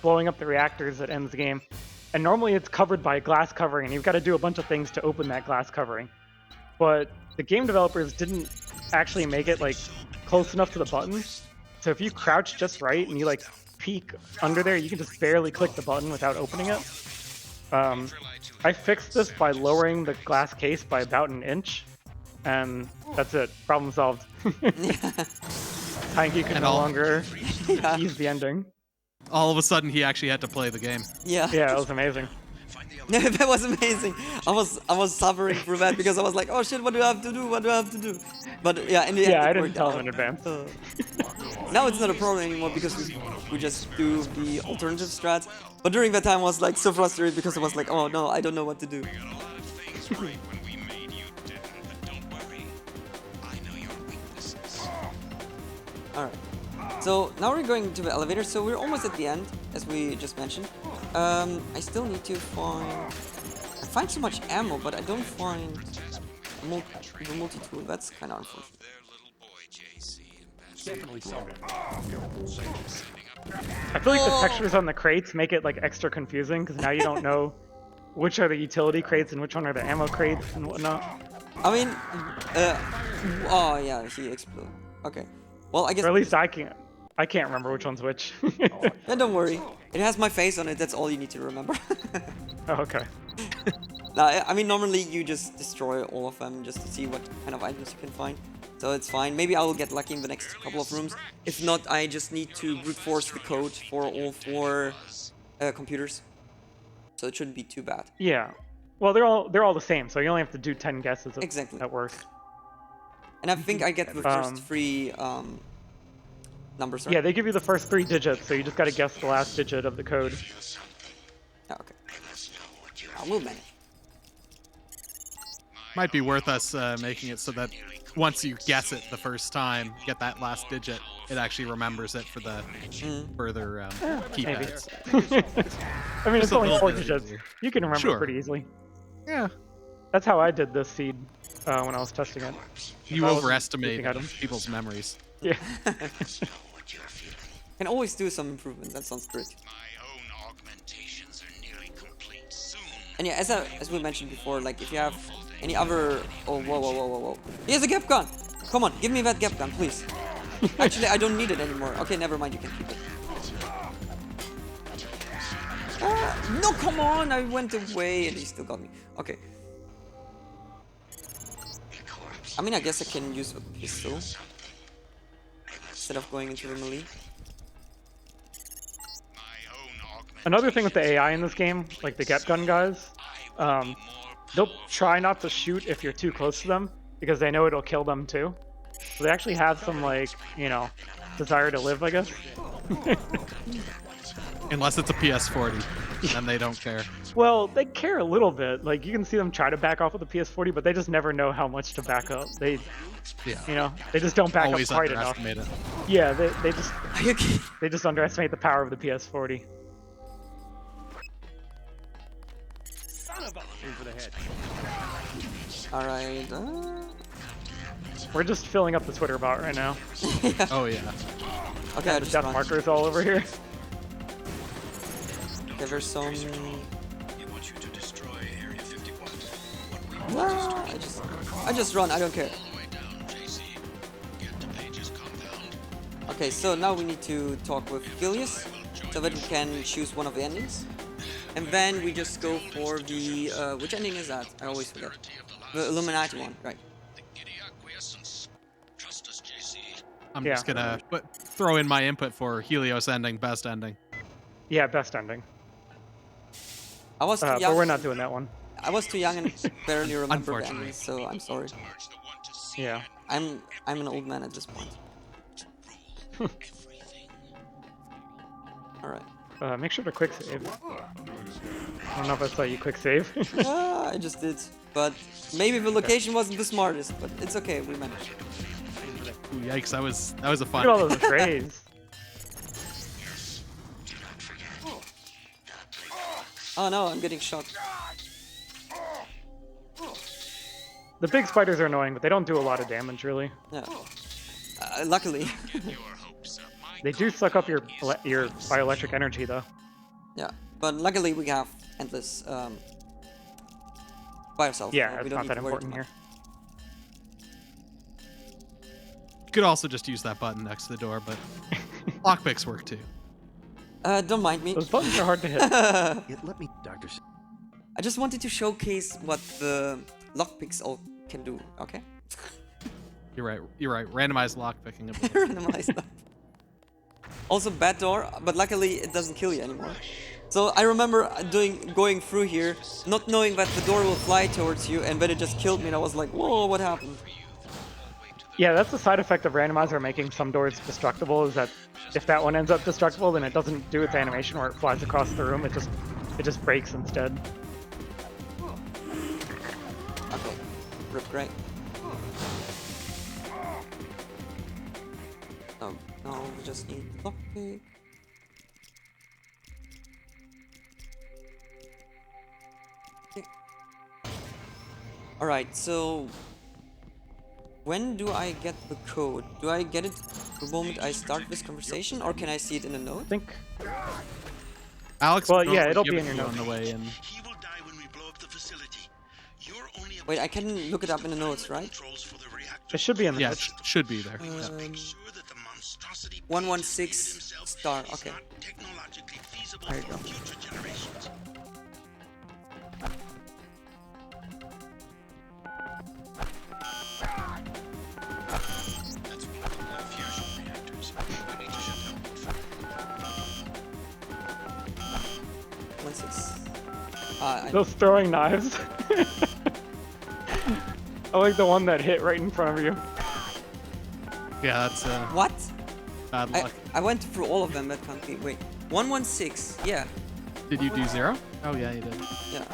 blowing up the reactors that ends the game. And normally it's covered by a glass covering, and you've got to do a bunch of things to open that glass covering. But the game developers didn't actually make it like close enough to the button. So if you crouch just right and you like peek under there, you can just barely click the button without opening it. I fixed this by lowering the glass case by about an inch, and that's it. Problem solved. Heinki can no longer use the ending. All of a sudden, he actually had to play the game. Yeah. Yeah, it was amazing. That was amazing. I was suffering through that because I was like, oh shit, what do I have to do? What do I have to do? But yeah, in the end, Yeah, I it didn't worked tell out. him in advance. Now it's not a problem anymore because we just do the alternative strats. But during that time, I was like so frustrated because I was like, oh no, I don't know what to do. Alright. So now we're going to the elevator, so we're almost at the end, as we just mentioned. I still need to find... I find so much ammo, but I don't find the multi-tool. That's kind of unfortunate. I feel like the textures on the crates make it like extra confusing because now you don't know which are the utility crates and which one are the ammo crates and whatnot. I mean, oh yeah, he exploded. Okay. Well, I guess... Or at least I can't remember which one's which. Yeah, don't worry. It has my face on it, that's all you need to remember. Oh, okay. No, I mean, normally you just destroy all of them just to see what kind of items you can find. So it's fine. Maybe I will get lucky in the next couple of rooms. If not, I just need to brute force the code for all 4 computers. So it shouldn't be too bad. Yeah. Well, they're all the same, so you only have to do 10 guesses at worst. And I think I get the first 3 numbers, right? Yeah, they give you the first 3 digits, so you just gotta guess the last digit of the code. Oh, okay. I will manage. Might be worth us making it so that once you guess it the first time, get that last digit, it actually remembers it for the further keypads. I mean, it's Just a only little 4 bit digits. easier. You can remember Sure. it pretty easily. Yeah. That's how I did this seed when I was testing it. You I wasn't overestimate looking at 'em. people's memories. Yeah. Can always do some improvement. That sounds great. And yeah, as we mentioned before, like if you have any other... Oh, whoa. He has a gap gun! Come on, give me that gap gun, please. Actually, I don't need it anymore. Okay, never mind, you can keep it. No, come on! I went away and he still got me. Okay. I mean, I guess I can use a pistol instead of going into the melee. Another thing with the AI in this game, like the Get Gun guys, they'll try not to shoot if you're too close to them because they know it'll kill them too. So they actually have some, like, you know, desire to live, I guess. Unless it's a PS40, then they don't care. Well, they care a little bit. Like, you can see them try to back off with the PS40, but they just never know how much to back up. They, you know, they just don't back Always up quite enough. underestimate it. Yeah, Are you kidding? they just underestimate the power of the PS40. Alright, We're just filling up the Twitter bot right now. Oh yeah. okay, I The just death run. markers all over here. Okay, there's some. He wants you to destroy Area 51. Ah, I just run. I don't care. Okay, so now we need to talk with Gilius so that we can choose one of the endings. And then we just go for the, which ending is that? I always forget. The Illuminati one, right. I'm Yeah. just gonna throw in my input for Helios ending, best ending. Yeah, best ending. I was too But young. we're not doing that one. I was too young and barely remember the Unfortunately. endings, so I'm sorry. Yeah. I'm an old man at this point. Alright. Make sure to quick save. I don't know if I saw you quick save. Ah, I just did. But maybe the location wasn't the smartest, but it's okay, we managed. Ooh, yikes, that was a Look fun. at all those trays. Oh no, I'm getting shot. The big spiders are annoying, but they don't do a lot of damage, really. Yeah. Luckily. They do suck up your bioelectric energy, though. Yeah, but luckily we have endless bioself. Yeah, so we it's don't not need that to worry important too here. You could also just use that button next to the door, but lockpicks work too. much. Don't mind me. Those buttons are hard to hit. Let me, Doctor. I just wanted to showcase what the lockpicks all can do, okay? You're right. Randomized lockpicking ability. Randomized lock. Also bad door, but luckily it doesn't kill you anymore. So I remember going through here, not knowing that the door will fly towards you, and then it just killed me, and I was like, whoa, what happened? Yeah, that's the side effect of Randomizer making some doors destructible, is that if that one ends up destructible, then it doesn't do its animation where it flies across the room, it just breaks instead. Okay, rip, great. Oh, no, we just need lockpick. Okay. Alright, so when do I get the code? Do I get it the moment I start this conversation, or can I see it in a note? I think. Alex, Well, will yeah, it'll give be it in your to you notes. on the way in. He will die when we blow up the facility. You're only Wait, I can look it up in the notes, right? controls for the reactor. It should be in the Yeah, notes. should be there. Make sure that the monstrosity 116 star, is okay. not technologically feasible There you for go. future generations. That's one of the fusion reactors. We need to shut down both. 16. Those throwing knives. I like the one that hit right in front of you. Yeah, that's What? bad luck. I went through all of them, that can't be. Wait. 116, yeah. Did you do 0? Oh yeah, you did. Yeah.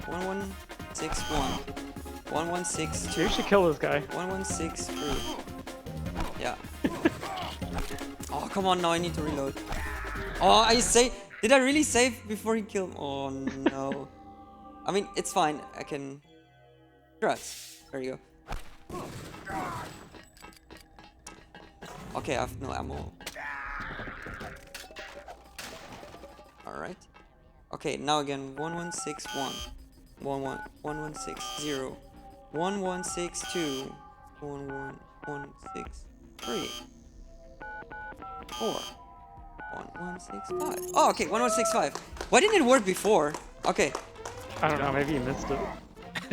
1161. 1162. You should kill this guy. 1163. Yeah. Oh, come on, now I need to reload. Oh, did I really save before he killed me? Oh no. I mean, it's fine. I can. Congrats. There you go. Okay, I have no ammo. Alright. Okay, now again, 1161. 1160. 1162. 11163. 4. 1165. Oh, okay, 1165. Why didn't it work before? Okay, I don't know, maybe you missed it.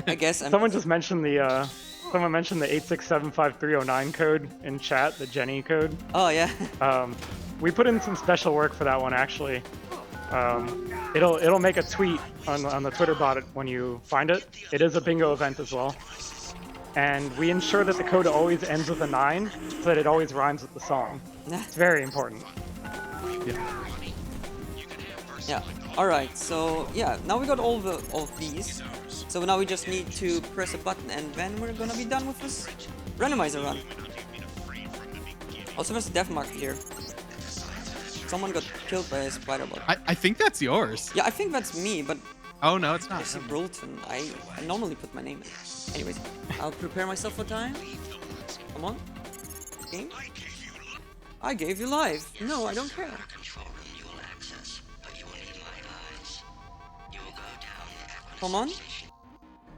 I guess I'm. Someone just mentioned the someone mentioned the 8675309 code in chat, the Jenny code. Oh, yeah. We put in some special work for that one actually. It'll make a tweet on the Twitter bot when you find it. It is a bingo event as well. And we ensure that the code always ends with a 9 so that it always rhymes with the song. It's very important. Yeah. Alright, so yeah, now we got all of these. So now we just need to press a button and then we're gonna be done with this randomizer run. Also there's a death mark here. Someone got killed by a spider bot. I think that's yours. Yeah, I think that's me, but Oh no, it's not. Jesse Brolton. I normally put my name in. Anyways, I'll prepare myself for time. Come on. Game. I gave you life. No, I don't care. Come on.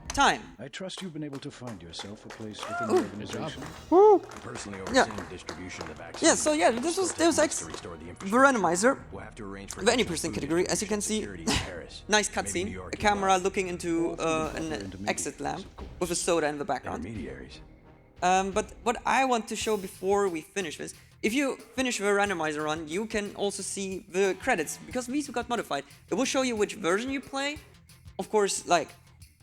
Time. I trust you've been able to find yourself a place within the organization. Woo! Personally Yeah. overseeing the distribution of the vaccine. Yeah, so yeah, this was Deus Ex, To restore the the infrastructure. Randomizer. We'll have to arrange for The any additional percent food category, as you can see. security in Paris. Nice Maybe New cutscene. York A as well. camera looking into an exit lamp with a soda in the background. Intermediaries. But what I want to show before we finish this, if you finish the randomizer run, you can also see the credits, because these got modified. It will show you which version you play. Of course, like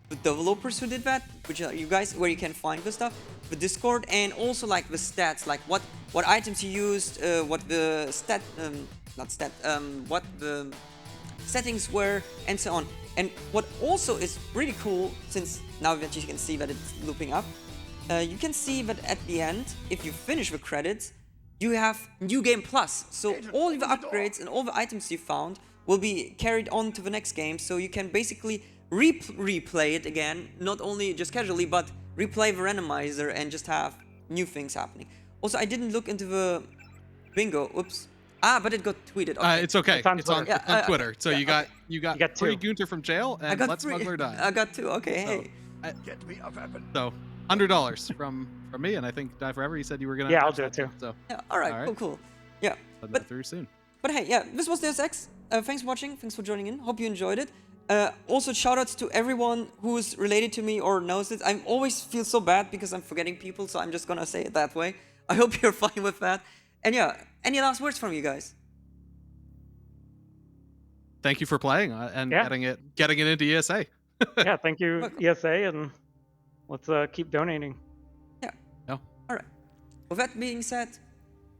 the developers who did that, which are you guys, where you can find the stuff, the Discord, and also like the stats, like what items you used, what the what the settings were, and so on. And what also is really cool, since now that you can see that it's looping up, you can see that at the end, if you finish the credits, you have New Game Plus. So all the upgrades and all the items you found will be carried on to the next game. So you can basically replay it again, not only just casually, but replay the randomizer and just have new things happening. Also, I didn't look into the bingo. Oops. But it got tweeted. Okay. It's okay. It's on It's on, Twitter. it's on Yeah, Twitter. So yeah, you got got Free two. Gunter from jail I and got Let three. Smuggler Die. I got two. Okay, hey. Get me a weapon. So $100 from me, and I think Die Forever. You said you were gonna. Yeah, I'll watch do that it too. So Yeah, all right, All right. cool. Yeah, I'll but go through soon. hey, yeah, this was Deus Ex. Thanks for watching. Thanks for joining in. Hope you enjoyed it. Also, shoutouts to everyone who's related to me or knows it. I always feel so bad because I'm forgetting people, so I'm just gonna say it that way. I hope you're fine with that. And yeah, any last words from you guys? Thank you for playing and Yeah. getting it into ESA. Yeah, thank you, Welcome. ESA, and let's keep donating. Yeah. No. All right. With that being said,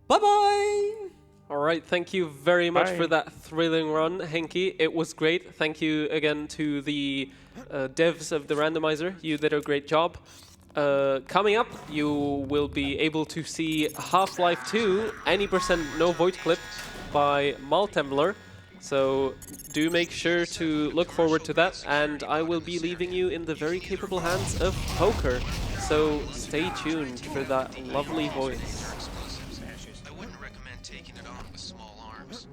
bye-bye. All right, thank you very much Bye. for that thrilling run, Heinki. It was great. Thank you again to the devs of the randomizer. You did a great job. Coming up, you will be able to see Half-Life 2 any percent no void clip by Maltemler. So do make sure to look forward to that, and I will be leaving you in the very capable hands of Poker. So stay tuned for that lovely voice. I wouldn't recommend taking it on with small arms.